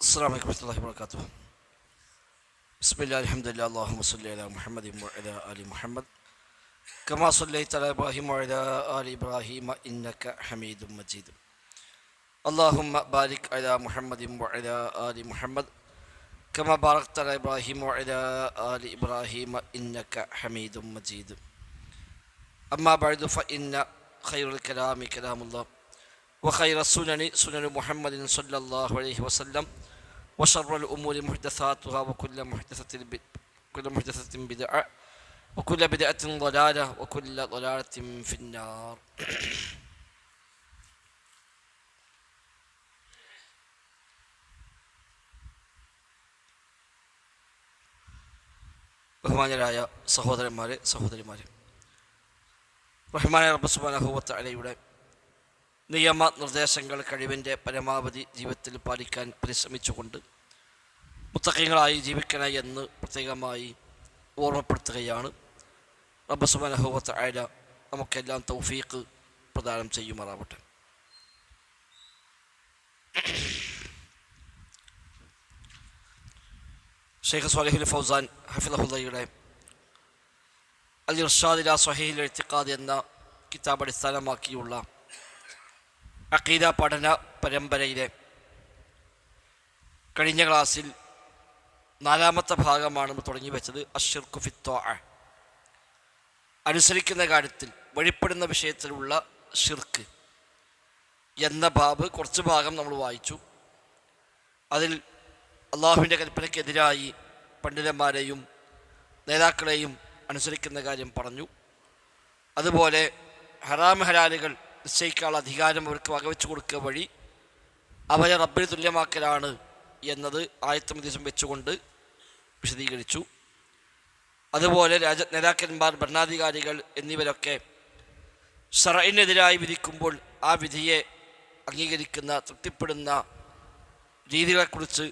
السلام عليكم ورحمة الله وبركاته. بسم الله الحمد لله اللهم صل على محمد وعلى آل محمد كما صليت على إبراهيم وعلى آل إبراهيم إنك حميد مجيد. اللهم بارك على محمد وعلى آل محمد كما باركت على إبراهيم وعلى آل إبراهيم إنك حميد مجيد. أما بعد فإن خير الكلام كلام الله وخير السنن سنن محمد صلى الله عليه وسلم وشر الأمور محدثاتها وكل محدثة بدعة وكل بدعة ضلالة وكل ضلالة في النار. ബഹുമാന്യരായ സഹോദരന്മാരെ സഹോദരിമാരെ, റഹ്മാനായ റബ്ബ് സുബ്ഹാനഹു വ തആലയുടെ നിയമ നിർദ്ദേശങ്ങൾ കഴിവിൻ്റെ പരമാവധി ജീവിതത്തിൽ പാലിക്കാൻ പരിശ്രമിച്ചുകൊണ്ട് മുത്തഖീങ്ങളായി ജീവിക്കണേ എന്ന് പ്രത്യേകമായി ഓർമ്മപ്പെടുത്തുകയാണ്. റബ്ബ് സുബ്ഹാനഹു വ തആല നമുക്കെല്ലാം തൗഫീഖ് പ്രദാനം ചെയ്യുമാറാവട്ടെ. ഷെയ്ഖ് സ്വാലിഹുൽ ഫൗസാൻ ഹഫിളഹുല്ലയുടെ അൽ ഇർഷാദ് ഇലാ സ്വഹീഹിൽ ഇഅ്തിഖാദ് എന്ന കിതാബ് അടിസ്ഥാനമാക്കിയുള്ള അഖീദ പഠന പരമ്പരയിലെ കഴിഞ്ഞ ക്ലാസ്സിൽ 4-ാമത്തെ ഭാഗമാണ് തുടങ്ങി വെച്ചത്. അശ്ശിർക്കു ഫി ത്വാഅ, അനുസരിക്കുന്ന കാര്യത്തിൽ വഴിപ്പെടുന്ന വിഷയത്തിലുള്ള ഷിർക്ക് എന്ന ബാബ് കുറച്ച് ഭാഗം നമ്മൾ വായിച്ചു. അതിൽ അള്ളാഹുവിൻ്റെ കൽപ്പനയ്ക്കെതിരായി പണ്ഡിതന്മാരെയും നേതാക്കളെയും അനുസരിക്കുന്ന കാര്യം പറഞ്ഞു. അതുപോലെ ഹറാം ഹലാലുകൾ നിശ്ചയിക്കാനുള്ള അധികാരം അവർക്ക് വകവെച്ചു കൊടുക്കുക വഴി അവരെ റബ്ബിന് തുല്യമാക്കലാണ് എന്നത് ആയത്തും ഹദീസും വെച്ചുകൊണ്ട് വിശദീകരിച്ചു. അതുപോലെ നേതാക്കന്മാർ, ഭരണാധികാരികൾ എന്നിവരൊക്കെ ശർഇനെതിരായി വിധിക്കുമ്പോൾ ആ വിധിയെ അംഗീകരിക്കുന്ന, തൃപ്തിപ്പെടുന്ന രീതികളെക്കുറിച്ച്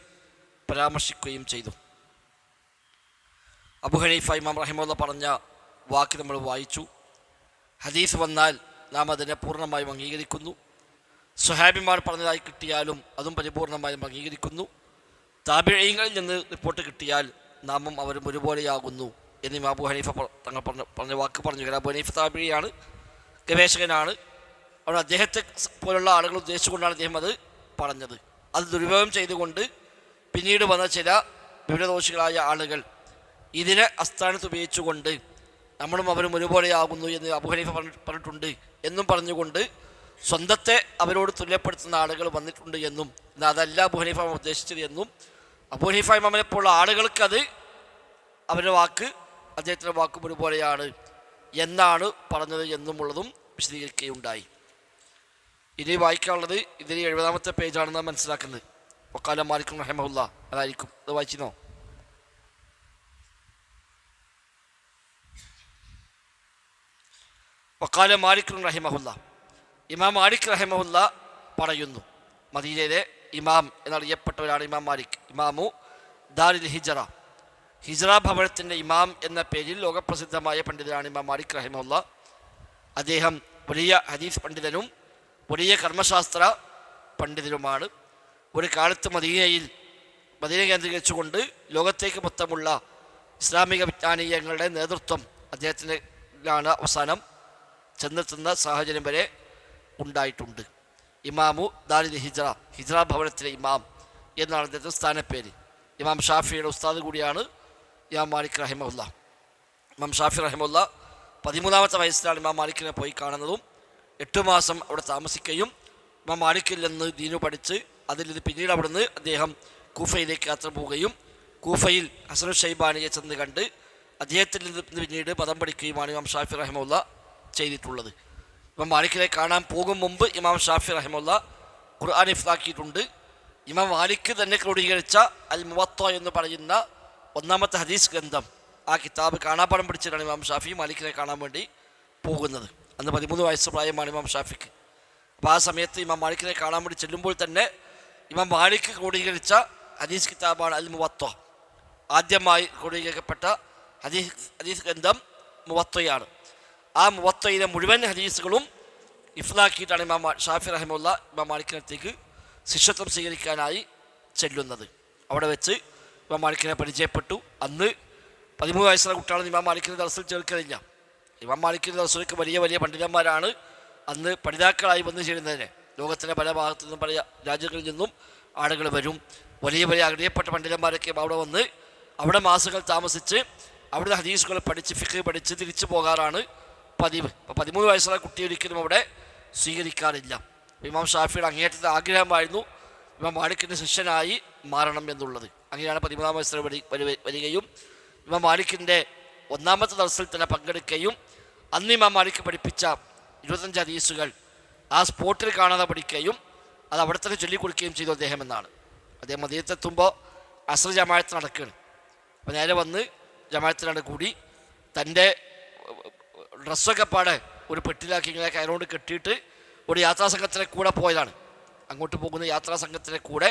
പരാമർശിക്കുകയും ചെയ്തു. അബൂ ഹനീഫ ഇമാം റഹിമഹുല്ലാഹ് പറഞ്ഞ വാക്ക് നമ്മൾ വായിച്ചു. ഹദീസ് വന്നാൽ നാം അതിനെ പൂർണ്ണമായും അംഗീകരിക്കുന്നു. സ്വഹാബിമാർ പറഞ്ഞതായി കിട്ടിയാലും അതും പരിപൂർണമായും അംഗീകരിക്കുന്നു. താബിഈങ്ങളിൽ നിന്ന് റിപ്പോർട്ട് കിട്ടിയാൽ നാമും അവരും ഒരുപോലെയാകുന്നു എന്ന് അബൂ ഹനീഫ തങ്ങൾ പറഞ്ഞ വാക്ക് പറഞ്ഞു. അബൂ ഹനീഫ താബിഈയാണ്, ഗവേഷകനാണ്. അവിടെ അദ്ദേഹത്തെ പോലുള്ള ആളുകൾ ഉദ്ദേശിച്ചുകൊണ്ടാണ് അദ്ദേഹം അത് പറഞ്ഞത്. അത് ദുരുപയോഗം ചെയ്തുകൊണ്ട് പിന്നീട് വന്ന ചില വിവരദോഷികളായ ആളുകൾ ഇതിനെ അസ്ഥാനത്ത് ഉപയോഗിച്ചുകൊണ്ട് നമ്മളും അവരും ഒരുപോലെയാകുന്നു എന്ന് അബൂ ഹനീഫ പറഞ്ഞിട്ടുണ്ട് എന്നും പറഞ്ഞുകൊണ്ട് സ്വന്തത്തെ അവരോട് തുല്യപ്പെടുത്തുന്ന ആളുകൾ വന്നിട്ടുണ്ട് എന്നും, എന്നാൽ അതല്ല അബൂ ഹനീഫ ഉദ്ദേശിച്ചത് എന്നും, അബൂ ഹനീഫ ഇമാമിനെ പോലുള്ള ആളുകൾക്ക് അത് അവരുടെ വാക്ക് അദ്ദേഹത്തിൻ്റെ വാക്കും ഒരുപോലെയാണ് എന്നാണ് പറഞ്ഞത് എന്നുമുള്ളതും വിശദീകരിക്കുകയുണ്ടായി. ഇനി വായിക്കാനുള്ളത് ഇതിൽ 70-ാമത്തെ പേജാണെന്ന് മനസ്സിലാക്കുന്നത്. വഖാല മാലിക് റഹിമഹുല്ലാഹ്, അതായിരിക്കും. അത് വായിച്ചിരുന്നോ? വഖാല മാലിക് റഹിമഹുല്ലാഹ്, ഇമാം മാലിക് റഹിമഹുല്ലാഹ് പറയുന്നു, മദീനയിലെ ഇമാം എന്നറിയപ്പെട്ടവരാണ് ഇമാം മാലിക്. ഇമാമു ദാരിൽ ഹിജ്റ, ഹിജ്റ ഭവനത്തിൻ്റെ ഇമാം എന്ന പേരിൽ ലോകപ്രസിദ്ധമായ പണ്ഡിതനാണ് ഇമാം മാലിക് റഹിമഹുല്ലാഹ്. അദ്ദേഹം വലിയ ഹദീസ് പണ്ഡിതനും വലിയ കർമ്മശാസ്ത്ര പണ്ഡിതനുമാണ്. ഒരു കാലത്ത് മദീന കേന്ദ്രീകരിച്ചുകൊണ്ട് ലോകത്തേക്ക് മൊത്തമുള്ള ഇസ്ലാമിക വിജ്ഞാനീയങ്ങളുടെ നേതൃത്വം അദ്ദേഹത്തിനാണ് അവസാനം ചെന്നെത്തുന്ന സാഹചര്യം വരെ ഉണ്ടായിട്ടുണ്ട്. ഇമാമു ദാരിൽ ഹിജ്റ, ഹിജ്റ ഭവനത്തിലെ ഇമാം എന്നാണ് അദ്ദേഹത്തിൻ്റെ സ്ഥാനപ്പേര്. ഇമാം ഷാഫിയുടെ ഉസ്താദ് കൂടിയാണ് ഇമാം മാലിക് റഹിമഹുല്ലാഹ്. ഇമാം ഷാഫി റഹിമഹുല്ലാഹ് 13-ാമത്തെ വയസ്സിലാണ് ഇമാം മാലിക്കിനെ പോയി കാണുന്നതും 8 മാസം അവിടെ താമസിക്കുകയും ഇമാം മാലിക്കിൽ നിന്ന് ദീനു പഠിച്ച് പിന്നീട് അവിടുന്ന് അദ്ദേഹം കൂഫയിലേക്ക് യാത്ര പോവുകയും കൂഫയിൽ ഹസനുൽ ഷൈബാനിയെ ചെന്ന് കണ്ട് അദ്ദേഹത്തിൽ നിന്ന് പിന്നീട് മതം പഠിക്കുകയുമാണ് ഇമാം ഷാഫി റഹിമഹുല്ലാഹ് ചെയ്തിട്ടുള്ളത്. ഇമാം മാലിക്കിനെ കാണാൻ പോകും മുമ്പ് ഇമാം ഷാഫി റഹിമഹുല്ലാഹ് ഖുർആൻ ഹിഫ്ളാക്കിയിട്ടുണ്ട്. ഇമാം മാലിക് തന്നെ ക്രോഡീകരിച്ച അൽ മുവത്ത എന്ന് പറയുന്ന 1-ാമത്തെ ഹദീസ് ഗ്രന്ഥം, ആ കിതാബ് കാണാപ്പാഠം പഠിച്ചിട്ടാണ് ഇമാം ഷാഫി മാലിക്കിനെ കാണാൻ വേണ്ടി പോകുന്നത്. അന്ന് 13 വയസ്സ് പ്രായമാണ് ഇമാം ഷാഫിക്ക്. അപ്പോൾ ആ സമയത്ത് ഇമാം മാലിക്കിനെ കാണാൻ വേണ്ടി ചെല്ലുമ്പോൾ തന്നെ ഇമാം മാലിക് ക്രോഡീകരിച്ച ഹദീസ് കിതാബാണ് അൽ മുവത്ത. ആദ്യമായി ക്രോഡീകരിക്കപ്പെട്ട ഹദീസ് ഗ്രന്ഥം മുവത്തയാണ്. ആ മുവത്തയിലെ മുഴുവൻ ഹദീസുകളും ഇഫ്ലാക്കിയിട്ടാണ് ഇമാം ഷാഫി റഹിമഹുല്ലാഹ് ഇമാം മാലിക്കിനടുത്തേക്ക് ശിഷ്യത്വം സ്വീകരിക്കാനായി ചെല്ലുന്നത്. അവിടെ വെച്ച് ഇമാം മാലിക്കിനെ പരിചയപ്പെട്ടു. അന്ന് 13 വയസ്സുള്ള കുട്ടികളെ ഇമാം മാലിക്കിൻ്റെ ദർസിൽ ചേർക്കലില്ല. ഇമാം മാലിക്കിൻ്റെ ദർസിലേക്ക് വലിയ വലിയ പണ്ഡിതന്മാരാണ് അന്ന് പഠിതാക്കളായി വന്നു ചേരുന്നതിന്. ലോകത്തിൻ്റെ പല ഭാഗത്തു നിന്നും പല രാജ്യങ്ങളിൽ നിന്നും ആളുകൾ വരും. വലിയ വലിയ അറിയപ്പെട്ട പണ്ഡിതന്മാരൊക്കെ അവിടെ വന്ന് അവിടെ മാസങ്ങൾ താമസിച്ച് അവിടുത്തെ ഹദീസുകൾ പഠിച്ച് ഫിഖ് പഠിച്ച് തിരിച്ചു പോകാറാണ് പതിവ്. അപ്പോൾ 13 വയസ്സുള്ള കുട്ടി ഒരിക്കലും അവിടെ സ്വീകരിക്കാറില്ല. ഇമാം ഷാഫിയുടെ അങ്ങേയറ്റത്തെ ആഗ്രഹമായിരുന്നു ഇമാം മാലിക്കിൻ്റെ ശിഷ്യനായി മാറണം എന്നുള്ളത്. അങ്ങനെയാണ് 13-ാം വയസ്സിൽ വരികയും ഇമാം മാലിക്കിൻ്റെ 1ാമത്തെ ദർസിൽ തന്നെ പങ്കെടുക്കുകയും അന്ന് ഇമാം മാലിക് പഠിപ്പിച്ച 25 ഹദീസുകൾ ആ സ്പോട്ടിൽ കാണാതെ പഠിക്കുകയും അത് അവിടെ തന്നെ ചൊല്ലിക്കൊടുക്കുകയും ചെയ്തു അദ്ദേഹം എന്നാണ്. അദ്ദേഹം മദീനത്തെത്തുമ്പോൾ അസ്ർ ജമാഅത്ത് നടക്കുകയാണ്. അപ്പോൾ നേരെ വന്ന് ജമാഅത്തിലാണ് കൂടി തൻ്റെ ഡ്രസ്സൊക്കെ പാടെ ഒരു പെട്ടിലാക്കി ഇങ്ങനെ കയറുകൊണ്ട് കെട്ടിയിട്ട് ഒരു യാത്രാസംഘത്തിൻ്റെ കൂടെ പോയതാണ്. അങ്ങോട്ട് പോകുന്ന യാത്രാസംഘത്തിൻ്റെ കൂടെ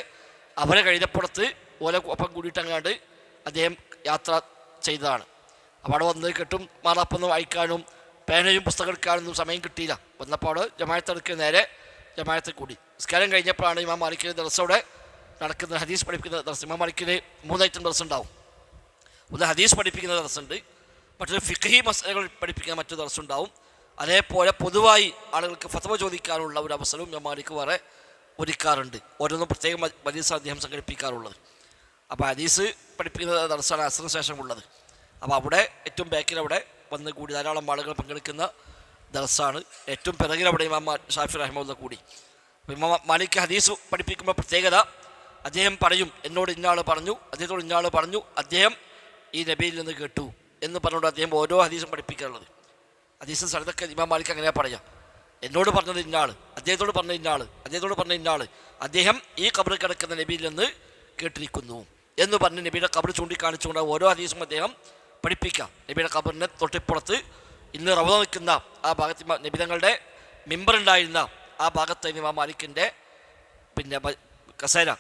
അവരെ കഴുതപ്പുറത്ത് ഓല ഒപ്പം കൂടിയിട്ട് അങ്ങാണ്ട് അദ്ദേഹം യാത്ര ചെയ്തതാണ്. അവിടെ വന്ന് കെട്ടും മാറാപ്പൊന്നും വായിക്കാനും പേനയും പുസ്തകം എടുക്കാനൊന്നും സമയം കിട്ടിയില്ല. വന്നപ്പോൾ അവിടെ ജമാഅത്ത് നേരെ ജമാഅത്ത് കൂടി. നിസ്കാരം കഴിഞ്ഞപ്പോഴാണ് ഇമാം മാലിക്കിൻ്റെ ദർസോടെ നടക്കുന്ന ഹദീസ് പഠിപ്പിക്കുന്ന ദർസ്. ഇമാം മാലിക്കിന് 3 ഐറ്റം ദർസ് ഉണ്ടാവും. ഒന്ന് ഹദീസ് പഠിപ്പിക്കുന്ന ദർസുണ്ട്, മറ്റൊരു ഫിഖ്ഹി മസലകൾ പഠിപ്പിക്കുന്ന മറ്റൊരു ദർസുണ്ടാവും. അതേപോലെ പൊതുവായി ആളുകൾക്ക് ഫത്വ ചോദിക്കാനുള്ള ഒരു അവസരവും ഇമാം മാലിക് വേറെ ഒരുക്കാറുണ്ട്. ഓരോന്നും പ്രത്യേകം മജീസ് അദ്ദേഹം സംഘടിപ്പിക്കാറുള്ളത്. അപ്പോൾ ഹദീസ് പഠിപ്പിക്കുന്ന ദർസാണ് അസ്റിന് ശേഷമുള്ളത്. അപ്പോൾ അവിടെ ഏറ്റവും ബാക്കിൽ അവിടെ വന്ന് കൂടി ധാരാളം ആളുകൾ പങ്കെടുക്കുന്ന ദർസാണ്. ഏറ്റവും പിറകിലവിടെ ഇമാം ഷാഫി റഹ്മത്തുള്ളാഹി കൂടി. ഇമാം മാലിക് ഹദീസ് പഠിപ്പിക്കുമ്പോൾ പ്രത്യേകത, അദ്ദേഹം പറയും എന്നോട് ഇന്നയാൾ പറഞ്ഞു, അദ്ദേഹത്തോട് ഇന്നയാൾ പറഞ്ഞു, അദ്ദേഹം ഈ നബിയിൽ നിന്ന് കേട്ടു എന്ന് പറഞ്ഞുകൊണ്ട് അദ്ദേഹം ഓരോ ഹദീസും പഠിപ്പിക്കാറുള്ളത്. ഹദീസ് സ്ഥലത്തൊക്കെ ഇമാം മാലിക് അങ്ങനെ പറയാം, എന്നോട് പറഞ്ഞത് ഇന്നയാൾ, അദ്ദേഹത്തോട് പറഞ്ഞ ഇന്നയാൾ, അദ്ദേഹത്തോട് പറഞ്ഞ ഇന്നയാൾ, അദ്ദേഹം ഈ ഖബറിൽ കിടക്കുന്ന നബിയിൽ നിന്ന് കേട്ടിരിക്കുന്നു എന്ന് പറഞ്ഞ് നബിയുടെ ഖബർ ചൂണ്ടിക്കാണിച്ചുകൊണ്ട് ഓരോ ഹദീസും അദ്ദേഹം പഠിപ്പിക്കാം. നബിയുടെ ഖബറിനെ തൊട്ടിപ്പുറത്ത് ഇന്ന് റൗള നിൽക്കുന്ന ആ ഭാഗത്ത് നബിതങ്ങളുടെ മിമ്പറുണ്ടായിരുന്ന ആ ഭാഗത്ത് ഇമാം മാലിക്കിൻ്റെ പിന്നെ കസേര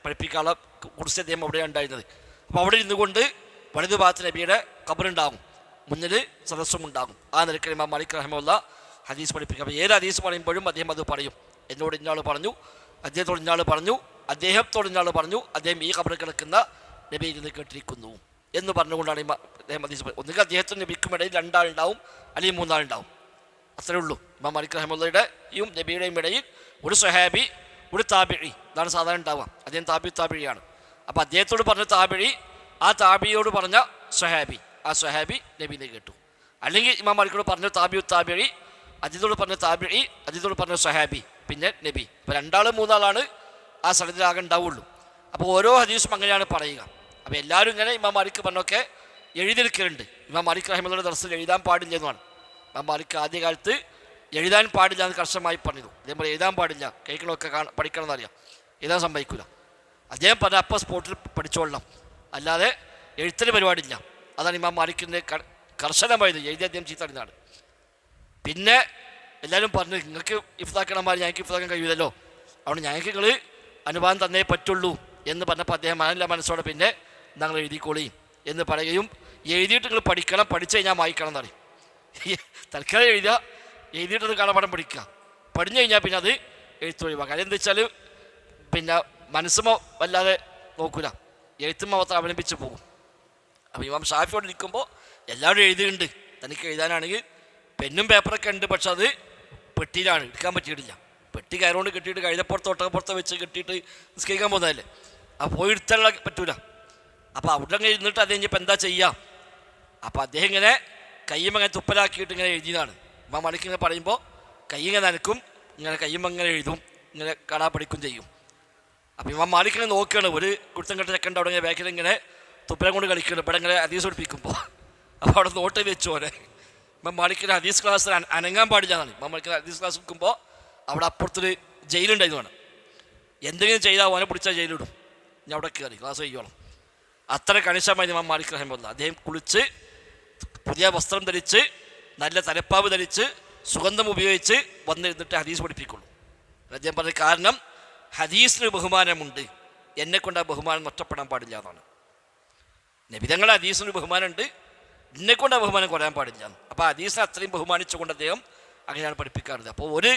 പഠിപ്പിക്കാനുള്ള കുറിച്ച് അദ്ദേഹം അവിടെയാണ് ഉണ്ടായിരുന്നത്. അപ്പോൾ അവിടെ ഇരുന്നു കൊണ്ട് വലതു ഭാഗത്ത് നബിയുടെ ഖബറുണ്ടാകും, മുന്നിൽ സദസ്സും ഉണ്ടാകും. ആ നിലയ്ക്ക് ഇമാം മാലിക് റഹ്മത്തുള്ളാഹി ഹദീസ് പഠിപ്പിക്കുക. അപ്പോൾ ഏത് ഹദീസ് പറയുമ്പോഴും അദ്ദേഹം അത് പറയും, എന്നോട് ഇന്നയാൾ പറഞ്ഞു, അദ്ദേഹത്തോട് ഇന്നയാൾ പറഞ്ഞു, അദ്ദേഹത്തോട് ഇന്നയാൾ പറഞ്ഞു, അദ്ദേഹം ഈ ഖബറിൽ കിടക്കുന്ന നബിയിൽ നിന്ന് കേട്ടിരിക്കുന്നു എന്ന് പറഞ്ഞുകൊണ്ടാണ് അദ്ദേഹം ഹദീസ്. ഒന്നുകിൽ അദ്ദേഹത്തിന് നബിക്കും ഇടയിൽ 2 ആളുണ്ടാവും, അല്ലെങ്കിൽ 3 ആളുണ്ടാവും. അത്രേ ഉള്ളൂ. ഇമാം മാലിക് റഹ്മത്തുള്ളാഹിയുടെയും നബിയുടെയും ഇടയിൽ ഒരു സ്വഹാബി, ഒരു താബിഈ, ഇതാണ് സാധാരണ ഉണ്ടാവുക. അദ്ദേഹം താബിഈയാണ്. അപ്പോൾ അദ്ദേഹത്തോട് പറഞ്ഞ താബിഈ ആ താബിയോട് പറഞ്ഞ സ്വഹാബി, ആ സ്വഹാബി നബീനെ കേട്ടു. അല്ലെങ്കിൽ ഇമാം മാലിക്കോട് പറഞ്ഞ താബിഈ, അദ്ദേഹത്തോട് പറഞ്ഞ താബിഈ, അദ്ദേഹത്തോട് പറഞ്ഞ സ്വഹാബി, പിന്നെ നബി. ഇപ്പോൾ 2 ആൾ 3 ആളാണ് ആ സ്ഥലത്തിലാകെ ഉണ്ടാവുള്ളൂ. അപ്പോൾ ഓരോ ഹദീസും അങ്ങനെയാണ് പറയുക. അപ്പോൾ എല്ലാവരും ഇങ്ങനെ ഇമാം മാലിക് പറഞ്ഞൊക്കെ എഴുതിയെടുക്കലുണ്ട്. ഇമാം മാലിക് റഹ്മത്തുള്ളാഹിയുടെ ദർസിൽ എഴുതാൻ പാടില്ല എന്നാണ്. ഇമാം മാലിക് ആദ്യകാലത്ത് എഴുതാൻ പാടില്ല എന്ന് കർശനമായി പറഞ്ഞിരുന്നു. അതേപോലെ എഴുതാൻ പാടില്ല, കേൾക്കണമൊക്കെ പഠിക്കണം എന്നറിയാം, എഴുതാൻ സമ്മതിക്കില്ല. അദ്ദേഹം പറഞ്ഞ അപ്പം സ്പോട്ടിൽ പഠിച്ചോളണം, അല്ലാതെ എഴുത്തിന് പരിപാടിയില്ല. അതാണ് ഇമാം മാലിക്കിൻ്റെ കർശനമായത്. എഴുതി അദ്ദേഹം ചീത്തറിഞ്ഞാണ്. പിന്നെ എല്ലാവരും പറഞ്ഞു, നിങ്ങൾക്ക് ഇഫ്താക്കണമാർ ഞങ്ങൾക്ക് ഇഫ്താക്കാൻ കഴിയില്ലല്ലോ, അതുകൊണ്ട് ഞങ്ങൾക്ക് നിങ്ങൾ അനുവാദം തന്നേ പറ്റുള്ളൂ എന്ന് പറഞ്ഞപ്പോൾ അദ്ദേഹം നല്ല മനസ്സോടെ പിന്നെ ഞങ്ങൾ എഴുതിക്കോളി എന്ന് പറയുകയും എഴുതിയിട്ട് നിങ്ങൾ പഠിക്കണം, പഠിച്ചു കഴിഞ്ഞാൽ വായിക്കണം എന്ന് പറയും. തൽക്കാലം എഴുതിയിട്ടത് കാണാപാഠം പഠിക്കുക, പഠിഞ്ഞു കഴിഞ്ഞാൽ പിന്നെ അത് എഴുത്തൊഴിവാക്കുക. അതെന്താ വെച്ചാൽ പിന്നെ മനസ്സുമോ വല്ലാതെ നോക്കൂല, എഴുത്തുമ്മ മാത്രം അവലംബിച്ച് പോകും. അപ്പോൾ ഇമാം ഷാഫിയോട് നിൽക്കുമ്പോൾ എല്ലാവരും എഴുതിയിട്ടുണ്ട്, തനിക്ക് എഴുതാനാണെങ്കിൽ പെന്നും പേപ്പറൊക്കെ ഉണ്ട്, പക്ഷെ അത് പെട്ടിയിലാണ്, എടുക്കാൻ പറ്റിയിട്ടില്ല. പെട്ടി കയറുകൊണ്ട് കെട്ടിയിട്ട് കഴുതപ്പുറത്തോ ഒട്ടകപ്പുറത്തോ വെച്ച് കെട്ടിയിട്ട് നിസ്കരിക്കാൻ പോകുന്നതല്ലേ, അപ്പോൾ പോയി എടുത്താനുള്ള പറ്റൂല. അപ്പോൾ അവിടെ അങ്ങനെ ഇരുന്നിട്ട് അത് കഴിഞ്ഞപ്പോൾ എന്താ ചെയ്യുക? അപ്പോൾ അദ്ദേഹം ഇങ്ങനെ കയ്യും അങ്ങനെ തുപ്പലാക്കിയിട്ട് ഇങ്ങനെ എഴുതിയതാണ്. ഇമാം മാലിക് ഇങ്ങനെ പറയുമ്പോൾ കൈ ഇങ്ങനെ നനക്കും, ഇങ്ങനെ കയ്യും അങ്ങനെ എഴുതും, ഇങ്ങനെ കാണാൻ പഠിക്കും ചെയ്യും. അപ്പോൾ ഇമാം മാലിക് ഇങ്ങനെ നോക്കുകയാണ്, ഒരു കുടുത്തം കെട്ട ചെക്കൻ്റെ അവിടെ ഇങ്ങനെ ബാക്കിൽ ഇങ്ങനെ തുപ്പലം കൊണ്ട് കളിക്കുകയാണ്. ഇവിടെ ഇങ്ങനെ ഹദീസ് പഠിപ്പിക്കുമ്പോൾ അപ്പോൾ അവിടെ നോട്ട് വെച്ചു പോലെ ഇമാം മാലിക്കിൻ്റെ ഹദീസ് ക്ലാസ്സിൽ അനങ്ങാൻ പാടില്ല എന്നാണ്. ഇമാം മാലിക്കിൻ്റെ ഹദീസ് ക്ലാസ് വെക്കുമ്പോൾ അവിടെ അപ്പുറത്തൊരു ജയിലുണ്ടായിരുന്നു. എന്തെങ്കിലും ചെയ്താൽ അവനെ പിടിച്ചാൽ ജയിലിടും, ഞാൻ അവിടെ കയറി ക്ലാസ് കഴിയോളം. അത്ര കണിശമായി ഇമാം മാലിക് റഹ്മത്തുള്ളാഹി. അദ്ദേഹം കുളിച്ച് പുതിയ വസ്ത്രം ധരിച്ച് നല്ല തലപ്പാവ് ധരിച്ച് സുഗന്ധം ഉപയോഗിച്ച് വന്നിരുന്നിട്ട് ഹദീസ് പഠിപ്പിക്കുള്ളൂ. അദ്ദേഹം പറഞ്ഞ കാരണം ഹദീസിന് ബഹുമാനമുണ്ട്, എന്നെക്കൊണ്ട് ആ ബഹുമാനം നഷ്ടപ്പെടാൻ പാടില്ല എന്നാണ്. നബിതങ്ങളുടെ ഹദീസിന് ബഹുമാനമുണ്ട്, എന്നെക്കൊണ്ട് ആ ബഹുമാനം കുറയാൻ പാടില്ല. അപ്പോൾ ഹദീസിനെ അത്രയും ബഹുമാനിച്ചുകൊണ്ട് അദ്ദേഹം അങ്ങനെയാണ് പഠിപ്പിക്കാറുള്ളത്. അപ്പോൾ ഒരു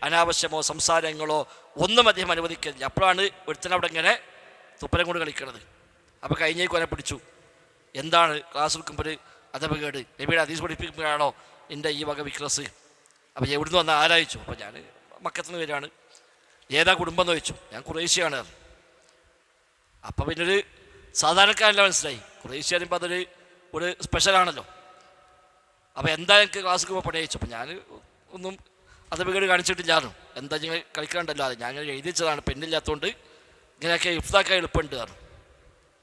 അനാവശ്യമോ സംസാരങ്ങളോ ഒന്നും അദ്ദേഹം അനുവദിക്കില്ല. അപ്പോഴാണ് ഒരുത്തനവിടെ ഇങ്ങനെ തുപ്പരം കൊണ്ട് കളിക്കണത്. അപ്പോൾ കഴിഞ്ഞേക്ക് കൊനെ പിടിച്ചു. എന്താണ് ക്ലാസ് എടുക്കുമ്പോൾ അതപകേട്, നബിയുടെ ഹദീസ് പഠിപ്പിക്കുമ്പോഴാണോ എൻ്റെ ഈ വക വിക്രസ്? അപ്പോൾ എവിടുന്ന് വന്ന ആരായിച്ചു? അപ്പോൾ ഞാൻ മക്കത്തുനിന്ന് വരികയാണ്. ഏതാ കുടുംബം എന്ന് ചോദിച്ചു. ഞാൻ ഖുറൈശിയാണ്. അപ്പം പിന്നൊരു സാധാരണക്കാരല്ല മനസ്സിലായി. ഖുറൈശി പറയുമ്പോൾ ഒരു സ്പെഷ്യലാണല്ലോ. അപ്പോൾ എന്താ എനിക്ക് ക്ലാസ്സിൽ പോകുമ്പോൾ പണി അയച്ചു. അപ്പം ഞാൻ ഒന്നും അതപകേട് കാണിച്ചിട്ടില്ലായിരുന്നു. എന്താ നിങ്ങൾ കളിക്കാണ്ടല്ലോ, അത് ഞാൻ എഴുതിച്ചതാണ്, പെണ്ണില്ലാത്തതുകൊണ്ട് ഇങ്ങനെയൊക്കെ ഇഫ്താക്കാൻ എളുപ്പമുണ്ട് കാരണം.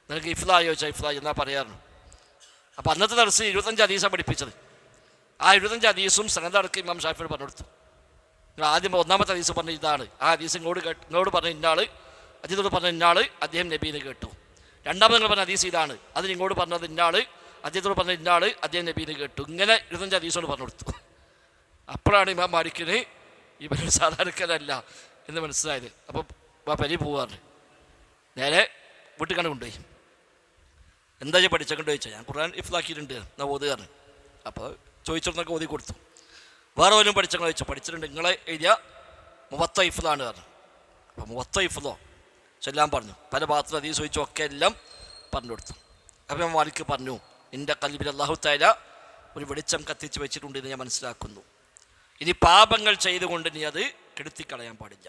നിനക്ക് ഇഫ്ലായി ചോദിച്ചാൽ ഇഫ്ലായി എന്നാ പറയാറുണ്ട്. അപ്പോൾ അന്നത്തെ ദർസ് 25 ഹദീസാണ് പഠിപ്പിച്ചത്. ആ 25 ഹദീസും സനദ് അടക്കം ഇമാം ഷാഫിയോട് പറഞ്ഞു കൊടുത്തു. നിങ്ങൾ ആദ്യം ഒന്നാമത്തെ ഹദീസ് പറഞ്ഞ ഇതാണ്, ആ ഹദീസ് ഇങ്ങോട്ട് പറഞ്ഞ ഇന്നാൾ, അദ്ദേഹത്തോട് പറഞ്ഞ ഇന്നാൾ അദ്ദേഹം നബീനെ കേട്ടു. രണ്ടാമത് നിങ്ങൾ പറഞ്ഞ ഹദീസ് ഇതാണ്, അതിന് ഇങ്ങോട്ട് പറഞ്ഞത് ഇന്നാൾ, അദ്ദേഹത്തോട് പറഞ്ഞ ഇന്നാൾ അദ്ദേഹം നബീനെ കേട്ടു. ഇങ്ങനെ 25 ഹദീസോട് പറഞ്ഞു കൊടുത്തു. അപ്പോഴാണ് ഇമാം മാലിക്കിന് ഇവർ സാധാരണക്കാരല്ല എന്ന് മനസ്സിലായത്. അപ്പോൾ പരി പോവാറ് നേരെ വീട്ടിൽ കണ്ട് കൊണ്ടുപോയി. എന്താ ഞാൻ പഠിച്ചൊക്കെ ചോദിച്ചാൽ ഞാൻ ഖുർആൻ ഇഫ്ലാക്കിയിട്ടുണ്ട് എന്നാൽ ഓതുകാരൻ. അപ്പോൾ ചോദിച്ചിരുന്നൊക്കെ ഓതി കൊടുത്തു. വേറെ ഓരോ പഠിച്ചൊക്കെ ചോദിച്ചു. പഠിച്ചിട്ടുണ്ട്, നിങ്ങളെ എഴുതിയ മുവത്ത ഇഫ്ലാണ് പറഞ്ഞു. അപ്പോൾ മുവത്ത ഇഫ്ലോ ചെല്ലാൻ പറഞ്ഞു. പല ഭാഗത്തും അതീ ചോദിച്ചൊക്കെ എല്ലാം പറഞ്ഞു കൊടുത്തു. അപ്പോൾ മാലിക്ക് പറഞ്ഞു, നിൻ്റെ കൽബിൽ അല്ലാഹു തആല ഒരു വെളിച്ചം കത്തിച്ച് വെച്ചിട്ടുണ്ട് എന്ന് ഞാൻ മനസ്സിലാക്കുന്നു. ഇനി പാപങ്ങൾ ചെയ്തുകൊണ്ട് നീ അത് കെടുത്തിക്കളയാൻ പാടില്ല.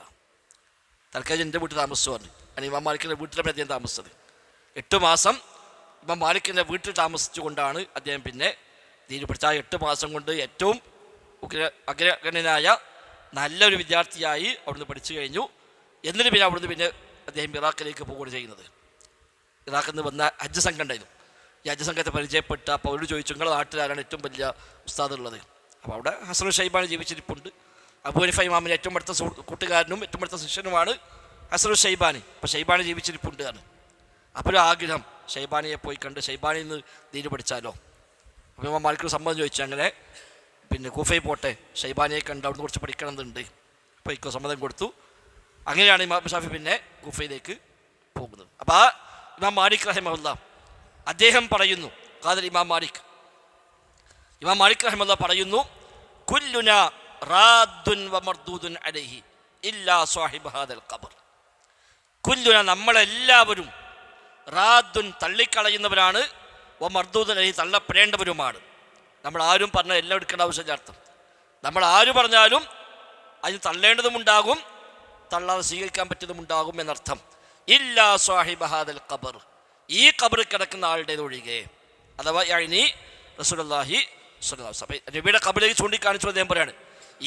തൽക്കാലം എൻ്റെ വീട്ടിൽ താമസിച്ചു പറഞ്ഞു. ഞാൻ ഇമാം മാലിക്കിൻ്റെ വീട്ടിലാണ് അദ്ദേഹം താമസിച്ചത്. 8 മാസം ഇമാം മാലിക്കിൻ്റെ വീട്ടിൽ താമസിച്ചുകൊണ്ടാണ് അദ്ദേഹം പിന്നെ ദീന് പഠിച്ച. ആ 8 മാസം കൊണ്ട് ഏറ്റവും അഗ്രഗണ്യനായ നല്ലൊരു വിദ്യാർത്ഥിയായി അവിടുന്ന് പഠിച്ചു കഴിഞ്ഞു. എന്നിട്ട് പിന്നെ അവിടുന്ന് പിന്നെ അദ്ദേഹം ഇറാഖിലേക്ക് പോവുകയാണ് ചെയ്യുന്നത്. ഇറാഖിൽ നിന്ന് വന്ന ഹജ്ജ് സംഘം ഉണ്ടായിരുന്നു. ഈ ഹജ്ജ് സംഘത്തെ പരിചയപ്പെട്ട അപ്പോൾ അവരോട് ചോദിച്ചു, നിങ്ങളുടെ നാട്ടിലാരാണ് ഏറ്റവും വലിയ ഉസ്താദ് ഉള്ളത്? അപ്പോൾ അവിടെ ഹസൻ ഷൈബാനി ജീവിച്ചിരിപ്പുണ്ട്. അബൂ ഹനീഫ ഇമാമിൻ്റെ ഏറ്റവും അടുത്ത കൂട്ടുകാരനും ഏറ്റവും അടുത്ത ശിഷ്യനുമാണ് ഹസൻ ഷൈബാനി. അപ്പോൾ ഷൈബാനി ജീവിച്ചിരിപ്പുണ്ട് ആണ്. അപ്പോൾ ഒരു ആഗ്രഹം, ഷൈബാനിയെ പോയി കണ്ട് ഷൈബാനിയിൽ നിന്ന് ദീന് പഠിച്ചാലോ. അപ്പോൾ ഇമാം മാലിക് സമ്മതം ചോദിച്ചു. അങ്ങനെ പിന്നെ കൂഫയിൽ പോട്ടെ, ഷൈബാനിയെ കണ്ട് അവിടുന്ന് കുറച്ച് പഠിക്കണമെന്നുണ്ട്. അപ്പോൾ ഇക്കോ സമ്മതം കൊടുത്തു. അങ്ങനെയാണ് ഇമാം ഷാഫി പിന്നെ കൂഫയിലേക്ക് പോകുന്നത്. അപ്പോൾ ആ ഇമാം മാലിക് റഹിമഹുല്ല അദ്ദേഹം പറയുന്നു, ഖാദിർ ഇമാം മാലിക് റഹിമഹുല്ല പറയുന്നു, കുല്ലുനാ റാദ്ദുൻ വമർദൂദുൻ അലൈഹി ഇല്ലാ സാഹിബ് ഹാദൽ ഖബർ. കുല്ലുന നമ്മളെല്ലാവരും റാദ്ദുൻ തള്ളിക്കളയുന്നവരാണ്, വമർദൂദുൻ അലൈഹി തള്ളപ്പെടേണ്ടവരുമാണ്. നമ്മൾ ആരും പറഞ്ഞാൽ എല്ലാം എടുക്കേണ്ട ആവശ്യമില്ല അർത്ഥം. നമ്മൾ ആര് പറഞ്ഞാലും അതിന് തള്ളേണ്ടതുമുണ്ടാകും, തള്ളാതെ സ്വീകരിക്കാൻ പറ്റുന്നതുമുണ്ടാകും എന്നർത്ഥം. ഇല്ലാ സാഹിബ് ഹാദൽ ഖബർ, ഈ ഖബറിൽ കിടക്കുന്ന ആളുടേതൊഴികെ. അഥവാ യഅ്നി റസൂലുള്ളാഹി സ്വല്ലല്ലാഹു അലൈഹി വസല്ലം നബിയുടെ ഖബറിലേക്ക് ചൂണ്ടിക്കാണിച്ചു അദ്ദേഹം പറയാണ്,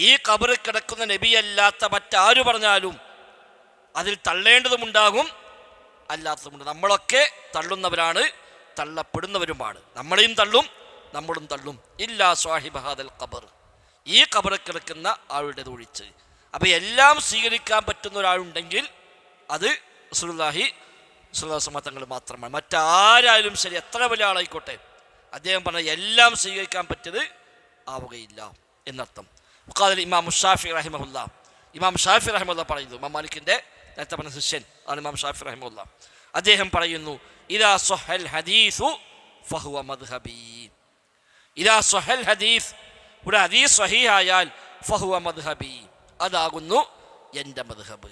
ഈ ഖബറിൽ കിടക്കുന്ന നബിയല്ലാത്ത മറ്റാര് പറഞ്ഞാലും അതിൽ തള്ളേണ്ടതുമുണ്ടാകും, അല്ലാത്തതുമുണ്ട്. നമ്മളൊക്കെ തള്ളുന്നവരാണ്, തള്ളപ്പെടുന്നവരുമാണ്. നമ്മളെയും തള്ളും, നമ്മളും തള്ളും. ഇല്ലാ സാഹിബ് ഹാദൽ ഖബർ, ഈ ഖബറിൽ കിടക്കുന്ന ആളുടേത് ഒഴിച്ച്. അപ്പോൾ എല്ലാം സ്വീകരിക്കാൻ പറ്റുന്ന ഒരാളുണ്ടെങ്കിൽ അത് റസൂലുള്ളാഹി സ്വല്ലല്ലാഹു അലൈഹി വസല്ലം തങ്ങൾ മാത്രമാണ്. മറ്റാരായാലും ശരി, എത്ര വലിയ ആളായിക്കോട്ടെ, അദ്ദേഹം പറഞ്ഞ എല്ലാം സ്വീകരിക്കാൻ പറ്റിയത് ആവുകയില്ല എന്നർത്ഥം. ഖാദിർ ഇമാം ഷാഫി റഹിമഹുല്ല പറയുന്നു, ഇമാം മാലിക്കിൻ്റെ നേരത്തെ പറഞ്ഞ ശിഷ്യൻ ആണ് ഇമാം ഷാഫി റഹിമഹുല്ല. അദ്ദേഹം പറയുന്നു, ഇദാ സ്വഹൽ ഹദീസു ഫഹുവ മദ്ഹബി. ഇദാ സ്വഹൽ ഹദീസ്, ഒരു ഹദീസ് സ്വഹീഹായാൽ ഫഹുവ മദ്ഹബി, അതാകുന്നു എൻ്റെ മദ്ഹബ്.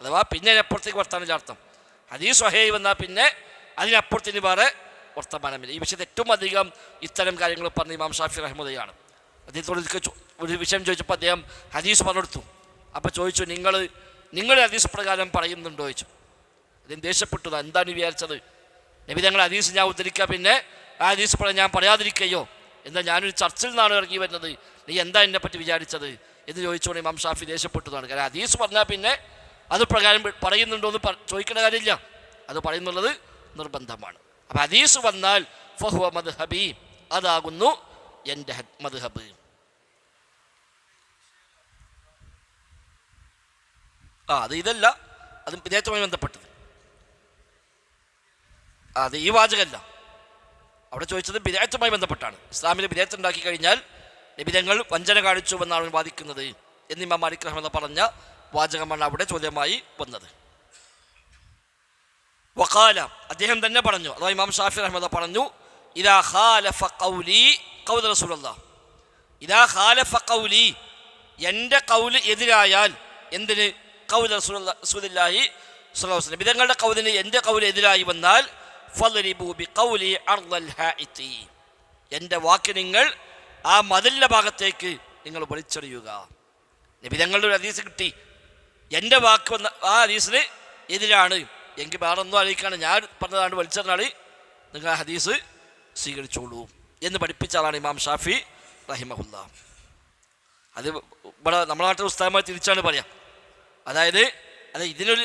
അഥവാ പിന്നെ അതിനപ്പുറത്തേക്ക് വർത്താനില്ല അർത്ഥം. ഹദീസ് സ്വഹീഹ് വന്നാൽ പിന്നെ അതിനപ്പുറത്തിന് വേറെ വർത്തമാനമില്ല. ഈ വിഷയത്തിൽ ഏറ്റവും അധികം ഇത്തരം കാര്യങ്ങൾ പറഞ്ഞ ഇമാം ഷാഫി റഹ്മത്തുള്ളാഹിയാണ്. അദ്ദേഹത്തോട് ഒരു വിഷയം ചോദിച്ചപ്പോൾ അദ്ദേഹം ഹദീസ് പറഞ്ഞെടുത്തു. അപ്പോൾ ചോദിച്ചു, നിങ്ങൾ ഹദീസ് പ്രകാരം പറയുന്നുണ്ടോ ചോദിച്ചു. അദ്ദേഹം ദേഷ്യപ്പെട്ടു, എന്താണ് വിചാരിച്ചത്? നബി തങ്ങൾ ഹദീസ് ഞാൻ ഉദ്ധരിക്കുക, പിന്നെ ആ ഹദീസ് ഞാൻ പറയാതിരിക്കുകയോ? എന്താ ഞാനൊരു ചർച്ചിൽ നിന്നാണ് ഇറങ്ങി വരുന്നത്, നീ എന്താ എന്നെ പറ്റി വിചാരിച്ചത് എന്ന് ചോദിച്ചുകൊണ്ട് ഇമാം ഷാഫി ദേഷ്യപ്പെട്ടതാണ്. കാരണം ഹദീസ് പറഞ്ഞാൽ പിന്നെ അത് പ്രകാരം പറയുന്നുണ്ടോ എന്ന് ചോദിക്കേണ്ട കാര്യമില്ല, അത് പറയുന്നുള്ളത് നിർബന്ധമാണ്. അപ്പം ഹദീസ് വന്നാൽ ഫഹുവ മദ്ഹബി, അതാകുന്നു എൻ്റെ മദ്ഹബ്. അത് ഇതല്ല, അത് വിദേഹത്തുമായി ബന്ധപ്പെട്ടത്. അത് ഈ വാചകമല്ല, അവിടെ ചോദിച്ചത് വിദേഹത്തുമായി ബന്ധപ്പെട്ടാണ്. ഇസ്ലാമിൽ വിദേഹത്ത് ഉണ്ടാക്കി കഴിഞ്ഞാൽ നിബിധങ്ങൾ വഞ്ചന കാണിച്ചു എന്നാണ് വാദിക്കുന്നത് എന്ന് ഇമാം മാലിക് റഹ്മത്തുള്ളാഹി പറഞ്ഞ വാചകമാണ് അവിടെ ചോദ്യമായി വന്നത്. വഖാല, അദ്ദേഹം തന്നെ പറഞ്ഞു, അഥവാ ഇമാം ഷാഫി റഹ്മത്തുള്ളാഹി പറഞ്ഞു, ഇദാ ഖാലഫ ഖൗലി ഖൗല റസൂലുള്ളാഹ്, ഇദാ ഖാലഫ ഖൗലി, എൻ്റെ ഖൗല് എതിരായാൽ, എന്തിന്? ഖൗല റസൂലുള്ളാഹി സ്വല്ലല്ലാഹു അലൈഹി വസല്ലം നബിതങ്ങളുടെ ഖൗലിന് എൻ്റെ ഖൗൽ എതിരായി വന്നാൽ ഫളരിബു ബിഖൗലി അർളൽ ഹാഇതി, എൻ്റെ വാക്ക് നിങ്ങൾ ആ മതിലിൻ്റെ ഭാഗത്തേക്ക് നിങ്ങൾ വലിച്ചെറിയുക. നബിതങ്ങളുടെ ഒരു ഹദീസ് കിട്ടി, എൻ്റെ വാക്ക് വന്ന ആ ഹദീസിന് എതിരാണ് എങ്കിൽ വേറെ ഒന്നും അറിയിക്കാണ്, ഞാൻ പറഞ്ഞതാണ് വലിച്ചെറിഞ്ഞാൽ നിങ്ങൾ ആ ഹദീസ് സ്വീകരിച്ചോളൂ എന്ന് പഠിപ്പിച്ച ആളാണ് ഇമാം ഷാഫി റഹിമഹുല്ല. അത് ഇവിടെ നമ്മുടെ നാട്ടിൽ ഉസ്താദന്മാർ തിരിച്ചാണ് പറയാം. അതായത് ഇതിനൊരു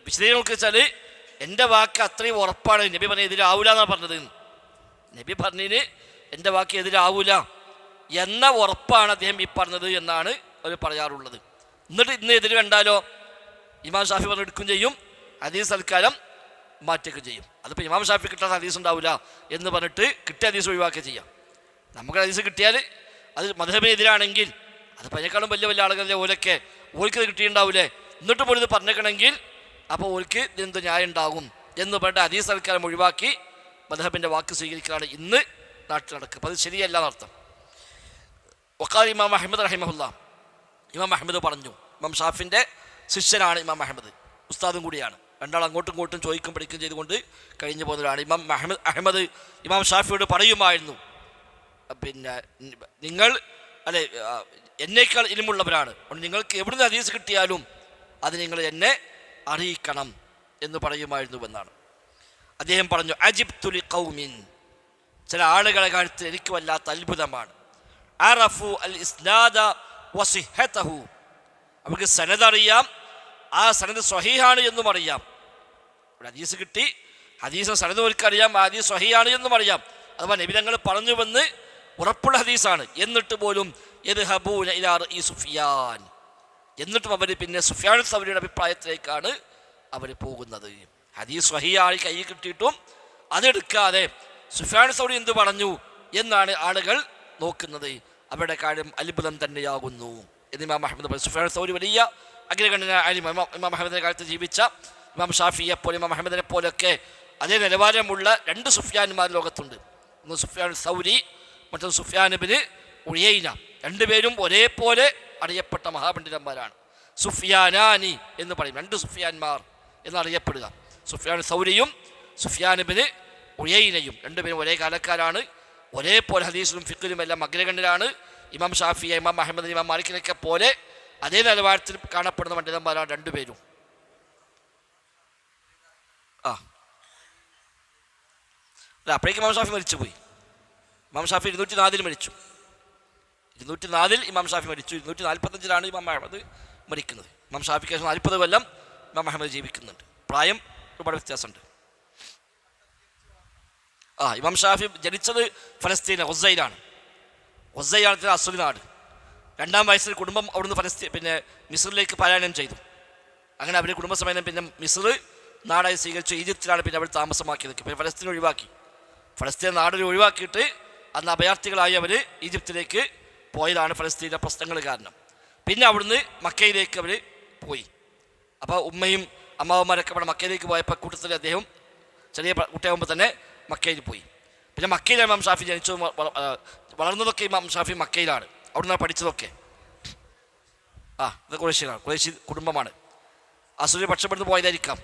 വിശദീകരണം വെച്ചാൽ എൻ്റെ വാക്ക് അത്രയും ഉറപ്പാണ്, നബി പറഞ്ഞ എതിരാവൂല എന്നാണ് പറഞ്ഞത്. നബി പറഞ്ഞതിന് എൻ്റെ വാക്ക് എതിരാവൂല എന്ന ഉറപ്പാണ് അദ്ദേഹം ഈ പറഞ്ഞത് എന്നാണ് അവർ പറയാറുള്ളത്. എന്നിട്ട് ഇന്ന് എതിര് കണ്ടാലോ ഇമാം ഷാഫി പറഞ്ഞ് എടുക്കുകയും ചെയ്യും, ഹദീസ് സൽക്കാരം മാറ്റുകയും ചെയ്യും. അതിപ്പോൾ ഇമാം ഷാഫി കിട്ടാത്ത ഹദീസ് ഉണ്ടാവില്ല എന്ന് പറഞ്ഞിട്ട് കിട്ടിയ ഹദീസ് ഒഴിവാക്കുകയും ചെയ്യാം. നമുക്ക് ഹദീസ് കിട്ടിയാൽ അത് മദ്ഹബിനെതിരാണെങ്കിൽ അതിപ്പോൾ അതിനേക്കാളും വലിയ വലിയ ആളുകളല്ലേ ഓലൊക്കെ, ഓൽക്ക് ഇത് കിട്ടിയിട്ടുണ്ടാവില്ലേ, എന്നിട്ട് പോലും ഇത് പറഞ്ഞേക്കണമെങ്കിൽ അപ്പോൾ ഓൽക്ക് ഇതെന്ത് ന്യായം ഉണ്ടാകും എന്ന് പറഞ്ഞിട്ട് ഹദീസ് സൽക്കാരം ഒഴിവാക്കി മദ്ഹബിൻ്റെ വാക്ക് സ്വീകരിക്കുകയാണ് ഇന്ന് നാട്ടിൽ നടക്കുക. അപ്പോൾ അത് ശരിയല്ല എന്നർത്ഥം. വഖാൽ ഇമാം അഹ്മദ് റഹിമഹുല്ല, ഇമാം അഹ്മദ് പറഞ്ഞു, ഇമാം ഷാഫിൻ്റെ ശിഷ്യനാണ് ഇമാം അഹ്മദ്, ഉസ്താദും കൂടിയാണ്. രണ്ടാൾ അങ്ങോട്ടും ഇങ്ങോട്ടും ചോദിക്കും പഠിക്കുകയും ചെയ്തുകൊണ്ട് കഴിഞ്ഞു പോകുന്നവരാണ്. ഇമാം അഹ്മദ് ഇമാം ഷാഫിയോട് പറയുമായിരുന്നു, പിന്നെ നിങ്ങൾ അല്ലെ എന്നേക്കാൾ ഇൽമുള്ളവരാണ്, നിങ്ങൾക്ക് എവിടുന്ന് ഹദീസ് കിട്ടിയാലും അത് നിങ്ങൾ എന്നെ അറിയിക്കണം എന്ന് പറയുമായിരുന്നു എന്നാണ്. അദ്ദേഹം പറഞ്ഞു, അജിബ്തു ലിഖൗമിൻ, ചില ആളുകളെ കാര്യത്തിൽ എനിക്ക് വല്ലാത്ത അത്ഭുതമാണ്. അറഫു അൽ ഇസ്നാദ വസിഹതഹു, അവർക്ക് സനദ് അറിയാം, ആ സനദ് സ്വഹീഹാണ് എന്നും അറിയാം. ഒരു ഹദീസ് കിട്ടി, ഹദീസ് സനദ് അവർക്കറിയാം, ആ ഹദീസ് സ്വഹീഹാണ് എന്നും അറിയാം. അഥവാ നബി തങ്ങൾ പറഞ്ഞു വന്ന് ഉറപ്പുള്ള ഹദീസാണ്. എന്നിട്ട് പോലും യദ്ഹബൂന ഇലാ റഈ സുഫിയാൻ, എന്നിട്ടും അവർ പിന്നെ സുഫിയാൻ സൗരിയുടെ അഭിപ്രായത്തിലേക്കാണ് അവർ പോകുന്നത്. ഹദീസ് സ്വഹീഹായി കയ്യിൽ കിട്ടിയിട്ടും അതെടുക്കാതെ സുഫിയാൻ സൗരി എന്ത് പറഞ്ഞു എന്നാണ് ആളുകൾ നോക്കുന്നത്. അവരുടെ കാര്യം അത്ഭുതം തന്നെയാകുന്നു എന്ന് ഇമാം അഹ്മദ് പറഞ്ഞു. സുഫിയാൻ സൗരി വലിയ അഗ്രഗണ്യനായ ഇമാം അഹ്മദിൻ്റെ കാലത്ത് ജീവിച്ച ഇമാം ഷാഫിയെ പോലെ ഇമാം അഹ്മദിനെ പോലൊക്കെ അതേ നിലവാരമുള്ള രണ്ട് സുഫിയാന്മാർ ലോകത്തുണ്ട്. ഒന്ന് സുഫിയാൻ സൗരി, മറ്റൊന്ന് സുഫിയാൻ ഇബ്നു ഉയൈന. രണ്ടുപേരും ഒരേപോലെ അറിയപ്പെട്ട മഹാപണ്ഡിതന്മാരാണ്. സുഫിയാനാനി എന്ന് പറയും, രണ്ട് സുഫിയാന്മാർ എന്നറിയപ്പെടുക. സുഫിയാൻ സൗരിയും സുഫിയാൻ ഇബ്നു ഉയൈനയും രണ്ടുപേരും ഒരേ കാലക്കാരാണ്. ഒരേപോലെ ഹദീസിലും ഫിഖിലും എല്ലാം അഗ്രഗണ്യരാണ്. ഇമാം ഷാഫിയ, ഇമാം അഹ്മദ്, ഇമാം മാലിക്കിനൊക്കെ പോലെ അതേ നിലവാരത്തിൽ കാണപ്പെടുന്ന പണ്ഡിതന്മാരാണ് രണ്ടുപേരും. അപ്പോഴേക്കും ഇമാം ഷാഫി മരിച്ചുപോയി. ഇമാം ഷാഫി 204 മരിച്ചു. 204 ഇമാം ഷാഫി മരിച്ചു. 245 ഇമാം അഹ്മദ് മരിക്കുന്നത്. ഇമാം ഷാഫിക്ക് ശേഷം 40 കൊല്ലം ഇമാം അഹ്മദ് ജീവിക്കുന്നുണ്ട്. പ്രായം ഒരുപാട് വ്യത്യാസമുണ്ട്. ഇമാം ഷാഫി ജനിച്ചത് ഫലസ്തീന ഗസയിലാണ്. ഗസയാണ് അസ്വലി നാട്. 2-ാം വയസ്സിൽ കുടുംബം അവിടുന്ന് പിന്നെ മിസ്രിലേക്ക് പലായനം ചെയ്തു. അങ്ങനെ അവരുടെ കുടുംബസമേതം പിന്നെ മിസ്ർ നാടായി സ്വീകരിച്ചു. ഈജിപ്തിലാണ് പിന്നെ അവർ താമസമാക്കിയത്. പിന്നെ ഫലസ്തീൻ ഒഴിവാക്കി. ഫലസ്തീൻ നാടിനെ ഒഴിവാക്കിയിട്ട് അന്ന് അഭയാർത്ഥികളായി അവർ ഈജിപ്തിലേക്ക് പോയതാണ് ഫലസ്തീൻ്റെ പ്രശ്നങ്ങൾ കാരണം. പിന്നെ അവിടുന്ന് മക്കയിലേക്ക് അവർ പോയി. അപ്പോൾ ഉമ്മയും അമ്മാവന്മാരൊക്കെ അവിടെ മക്കയിലേക്ക് പോയപ്പോൾ കൂട്ടത്തിൽ അദ്ദേഹം ചെറിയ കുട്ടിയാകുമ്പോൾ തന്നെ മക്കയിൽ പോയി. പിന്നെ മക്കയിലാണ് ഇമാം ഷാഫി ജനിച്ചതും വളർന്നതൊക്കെ ഇമാം ഷാഫി മക്കയിലാണ്. അവിടുന്ന് പഠിച്ചതൊക്കെ. ഇത് ഖുറൈശിയാണ്, ഖുറൈശി കുടുംബമാണ്. അസുരി പക്ഷപ്പെടുത്ത് പോയതായിരിക്കാം.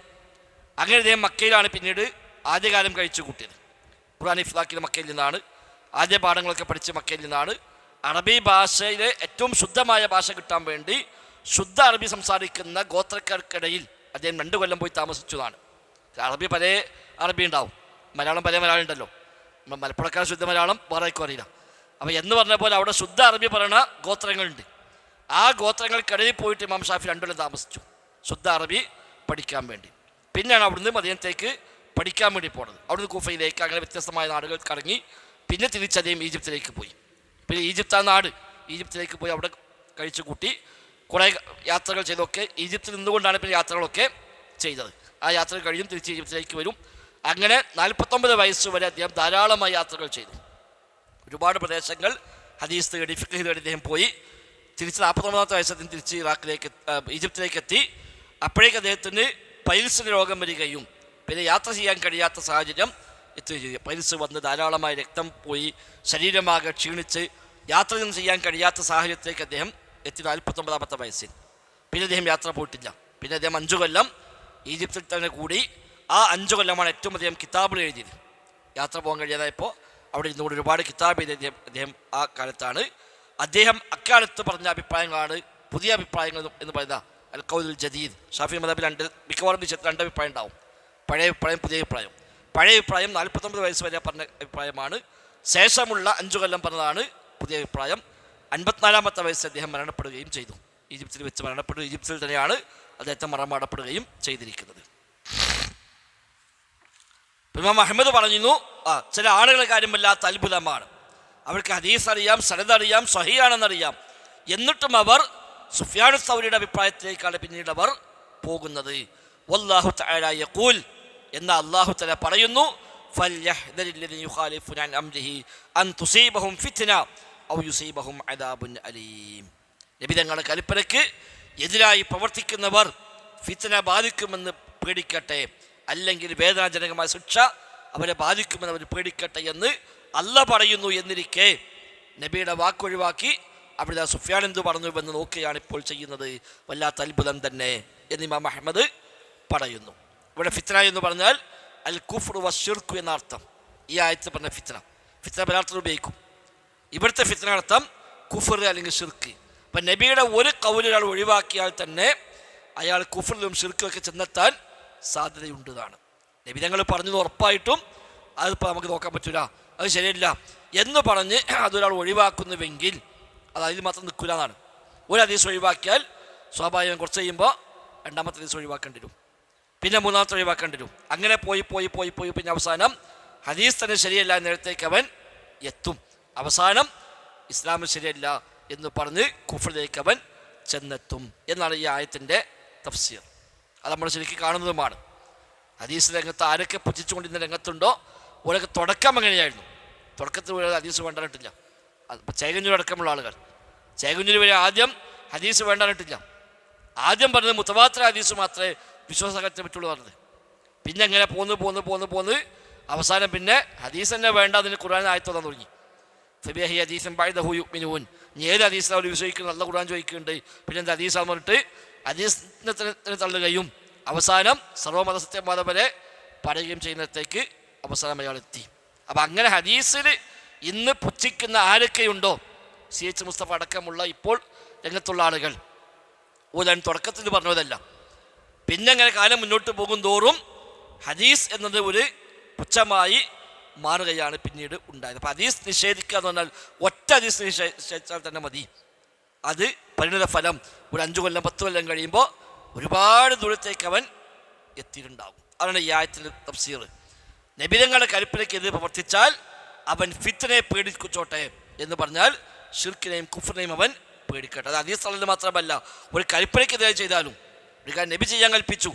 അങ്ങനെ അദ്ദേഹം മക്കയിലാണ് പിന്നീട് ആദ്യകാലം കഴിച്ചു കൂട്ടിയത്. ഖുർആൻ ഹിഫ്ളാക്കിയത് മക്കയിൽ നിന്നാണ്. ആദ്യ പാഠങ്ങളൊക്കെ പഠിച്ച് മക്കയിൽ നിന്നാണ്. അറബി ഭാഷയിലെ ഏറ്റവും ശുദ്ധമായ ഭാഷ കിട്ടാൻ വേണ്ടി ശുദ്ധ അറബി സംസാരിക്കുന്ന ഗോത്രക്കാർക്കിടയിൽ അദ്ദേഹം 2 കൊല്ലം പോയി താമസിച്ചതാണ്. അറബി പല അറബി ഉണ്ടാവും, മലയാളം പല മലയാളം ഉണ്ടല്ലോ. മലപ്പുറക്കാർ ശുദ്ധ മലയാളം വേറെയൊക്കെ അറിയില്ല. അപ്പോൾ എന്ന് പറഞ്ഞ പോലെ അവിടെ ശുദ്ധ അറബി പറയുന്ന ഗോത്രങ്ങളുണ്ട്. ആ ഗോത്രങ്ങൾക്കിടയിൽ പോയിട്ട് ഇമാം ഷാഫി 2 കൊല്ലം താമസിച്ചു ശുദ്ധ അറബി പഠിക്കാൻ വേണ്ടി. പിന്നെയാണ് അവിടുന്ന് മദീനത്തേക്ക് പഠിക്കാൻ വേണ്ടി പോണത്. അവിടുന്ന് കൂഫയിലേക്ക് അങ്ങനെ വ്യത്യസ്തമായ നാടുകൾ കറങ്ങി പിന്നെ തിരിച്ചദ്ദേഹം ഈജിപ്തിലേക്ക് പോയി. പിന്നെ ഈജിപ്ത് ആ നാട്, ഈജിപ്തിലേക്ക് പോയി അവിടെ കഴിച്ചു കൂട്ടി കുറേ യാത്രകൾ ചെയ്തൊക്കെ ഈജിപ്തിൽ നിന്നുകൊണ്ടാണ് പിന്നെ യാത്രകളൊക്കെ ചെയ്തത്. ആ യാത്ര കഴിയും തിരിച്ച് ഈജിപ്തിലേക്ക് വരും. അങ്ങനെ 49 വയസ്സ് വരെ അദ്ദേഹം ധാരാളമായി യാത്രകൾ ചെയ്തു. ഒരുപാട് പ്രദേശങ്ങൾ ഹദീസ് തേടി ഫിഖ് തേടി അദ്ദേഹം പോയി. തിരിച്ച് 49-ാമത്തെ വയസ്സത്തിൽ തിരിച്ച് ഈജിപ്തിലേക്ക് എത്തി. അപ്പോഴേക്ക് അദ്ദേഹത്തിന് പൈൽസിന് രോഗം വരികയും പിന്നെ യാത്ര ചെയ്യാൻ കഴിയാത്ത സാഹചര്യം എത്തുകയും ചെയ്തു. പൈൽസ് വന്ന് ധാരാളമായി രക്തം പോയി, ശരീരമാകെ ക്ഷീണിച്ച് യാത്രയൊന്നും ചെയ്യാൻ കഴിയാത്ത സാഹചര്യത്തിലേക്ക് അദ്ദേഹം എത്തി 49-ാമത്തെ വയസ്സിൽ. പിന്നെ അദ്ദേഹം യാത്ര പോയിട്ടില്ല. പിന്നെ അദ്ദേഹം 5 കൊല്ലം ഈജിപ്തിൽ തന്നെ കൂടി ആ 5 കൊല്ലമാണ് ഏറ്റവും അധികം കിതാബുകൾ എഴുതിയത്. യാത്ര പോകാൻ കഴിയാതായപ്പോൾ അവിടെ ഇരുന്നുകൊണ്ട് ഒരുപാട് കിതാബ് എഴുതിയ അദ്ദേഹം ആ കാലത്താണ്. അദ്ദേഹം അക്കാലത്ത് പറഞ്ഞ അഭിപ്രായങ്ങളാണ് പുതിയ അഭിപ്രായങ്ങൾ എന്ന് പറയുന്ന അൽ ഖൗലുൽ ജദീദ്. ഷാഫി മദ്ഹബിൽ മിക്കവാറും വിഷയത്തിൽ 2 അഭിപ്രായം ഉണ്ടാവും, പഴയ അഭിപ്രായം പുതിയ അഭിപ്രായം. പഴയ അഭിപ്രായം 49 വയസ്സ് വരെ പറഞ്ഞ അഭിപ്രായമാണ്. ശേഷമുള്ള 5 കൊല്ലം പറഞ്ഞതാണ് പുതിയ അഭിപ്രായം. 54-ാമത്തെ വയസ്സ് അദ്ദേഹം മരണപ്പെടുകയും ചെയ്തു. ഈജിപ്തിൽ വെച്ച് മരണപ്പെട്ടു. ഈജിപ്തിൽ തന്നെയാണ് അദ്ദേഹത്തെ മറമാടപ്പെടുകയും ചെയ്തിരിക്കുന്നത്. ഇമാം അഹ്മദ് പറഞ്ഞിരുന്നു, ചില ആളുകളുടെ കാര്യം വല്ലാത്ത അത്ഭുതമാണ്. അവർക്ക് ഹദീസ് അറിയാം, സനദ് അറിയാം, സ്വഹീഹാണെന്നറിയാം, എന്നിട്ടും അവർ സുഫ്യാൻ സൗരിയുടെ അഭിപ്രായത്തിലേക്കാണ് പിന്നീട് അവർ പോകുന്നത്. വല്ലാഹു തആല യഖൂൽ, എന്ന അല്ലാഹു തആല പറയുന്നു, ഫൽയഹ്ദരില്ലദീന യുഖാലിഫൂന അൻ അംരിഹി അൻ തുസീബഹും ഫിത്ന ഔ യുസീബഹും അദാബുൻ അലീം. നബി തങ്ങളുടെ കൽപ്പനയ്ക്ക് എതിരായി പ്രവർത്തിക്കുന്നവർ ഫിത്ന ബാധിക്കുമെന്ന് പേടിക്കട്ടെ, അല്ലെങ്കിൽ വേദനാജനകമായ ശിക്ഷ അവരെ ബാധിക്കുമെന്ന് അവർ പേടിക്കട്ടെ എന്ന് അല്ലാഹ് പറയുന്നു. എന്നിരിക്കെ നബിയുടെ വാക്കൊഴിവാക്കി അവിടെ സുഫ്യാൻ എന്തു പറഞ്ഞുവെന്ന് നോക്കുകയാണ് ഇപ്പോൾ ചെയ്യുന്നത്. വല്ലാത്ത അത്ഭുതം തന്നെ എന്ന് ഇമാം അഹ്മദ് പറയുന്നു. ഇവിടെ ഫിത്ന എന്ന് പറഞ്ഞാൽ അൽ കുഫ്റു വശിർക്ക് എന്ന അർത്ഥം. ഈ ആയത്ത് പറഞ്ഞ ഫിത്ന പലർത്ഥം ഉപയോഗിക്കും. ഇവിടുത്തെ ഫിത്ന അർത്ഥം കുഫർ അല്ലെങ്കിൽ ഷിർക്ക്. അപ്പം നബിയുടെ ഒരു ഖൗലൊരാൾ ഒഴിവാക്കിയാൽ തന്നെ അയാൾ കുഫറിലും ഷിർക്കിലൊക്കെ ചെന്നെത്താൻ സാധ്യതയുണ്ടെന്നാണ്. നബി തങ്ങൾ പറഞ്ഞത് ഉറപ്പായിട്ടും അതിപ്പോൾ നമുക്ക് നോക്കാൻ പറ്റില്ല, അത് ശരിയല്ല എന്ന് പറഞ്ഞ് അതൊരാൾ ഒഴിവാക്കുന്നുവെങ്കിൽ അത് അതിൽ മാത്രം നിൽക്കില്ല എന്നാണ്. ഒരു ഹദീസ് ഒഴിവാക്കിയാൽ സ്വാഭാവികം കുറച്ച് കഴിയുമ്പോൾ 2ാമത്തെ ഹദീസ് ഒഴിവാക്കേണ്ടി വരും, പിന്നെ 3ാമത്തെ ഒഴിവാക്കേണ്ടി വരും. അങ്ങനെ പോയി പിന്നെ അവസാനം ഹദീസ് തന്നെ ശരിയല്ല നേരത്തേക്ക് അവൻ എത്തും. അവസാനം ഇസ്ലാം ശരിയല്ല എന്ന് പറഞ്ഞ് കുഫറിലേക്ക് അവൻ ചെന്നെത്തും എന്നാണ് ഈ ആയത്തിൻ്റെ തഫ്സീർ. അത് നമ്മൾ ശരിക്കും കാണുന്നതുമാണ്. ഹദീസ് രംഗത്ത് ആരൊക്കെ പുച്ഛിച്ചുകൊണ്ടിരുന്ന രംഗത്തുണ്ടോ ഓരൊക്കെ തുടക്കം എങ്ങനെയായിരുന്നു. തുടക്കത്തിൽ ഒരു ഹദീസ് വേണ്ടാനിട്ടില്ല. അതിപ്പോൾ ചേകഞ്ഞൂർ അടക്കമുള്ള ആളുകൾ ചേകഞ്ഞൂർ വരെ ആദ്യം ഹദീസ് വേണ്ടാനിട്ടില്ല. ആദ്യം പറഞ്ഞത് മുതവാത്തിർ ഹദീസ് മാത്രമേ വിശ്വാസത്തെ പറ്റുള്ളൂ പറഞ്ഞത്. പിന്നെ അങ്ങനെ പോന്ന് അവസാനം പിന്നെ ഹദീസ് തന്നെ വേണ്ട, അതിന് ഖുർആൻ ആയത്ത് തോന്നാൻ തുടങ്ങി. ഫബിഹി ഹദീസൻ ബഅദഹു യുഅ്മിനൂൻ, ഏത് ഹദീസിലാണ് അവർ വിശ്വസിക്കുന്നത്? നല്ല ഖുർആൻ ചോദിക്കുന്നുണ്ട്, പിന്നെ എന്താ ഹദീസാന്ന് പറഞ്ഞിട്ട് ഹദീസിനെ തള്ളുകയും അവസാനം സർവ്വമത സത്യവാദം വരെ പറയുകയും ചെയ്യുന്നിടത്തേക്ക് അവസാനം അയാൾ എത്തി. അപ്പം അങ്ങനെ ഹദീസിൽ ഇന്ന് പുച്ഛിക്കുന്ന ആരൊക്കെയുണ്ടോ, CH മുസ്തഫ അടക്കമുള്ള ഇപ്പോൾ രംഗത്തുള്ള ആളുകൾ, ഓലാൻ തുടക്കത്തിൽ പറഞ്ഞതല്ല. പിന്നെ അങ്ങനെ കാലം മുന്നോട്ട് പോകും തോറും ഹദീസ് എന്നത് ഒരു പുച്ഛമായി മാറുകയാണ് പിന്നീട് ഉണ്ടായത്. അപ്പം ഹദീസ് നിഷേധിക്കുക എന്ന് പറഞ്ഞാൽ ഒറ്റ ഹദീസ് നിഷേധിച്ചാൽ തന്നെ മതി. അത് പരിണിത ഫലം ഒരു 5 കൊല്ലം 10 കൊല്ലം കഴിയുമ്പോൾ ഒരുപാട് ദൂരത്തേക്ക് അവൻ എത്തിയിട്ടുണ്ടാകും. അതാണ് ഈ ആയത്തിൻ്റെ തഫ്സീർ. നബിതങ്ങളുടെ കൽപ്പനയ്ക്ക് എതിരെ പ്രവർത്തിച്ചാൽ അവൻ ഫിത്നയെ പേടിച്ചോട്ടെ എന്ന് പറഞ്ഞാൽ ഷിർക്കിനെയും കുഫറിനെയും അവൻ പേടിക്കട്ടെ. അത് ഹദീസ് തള്ളൽ മാത്രമല്ല, ഒരു കൽപ്പനയ്ക്കെതിരെ ചെയ്താലും ഒരു കാര്യം നബി ചെയ്യാൻ കൽപ്പിച്ചു,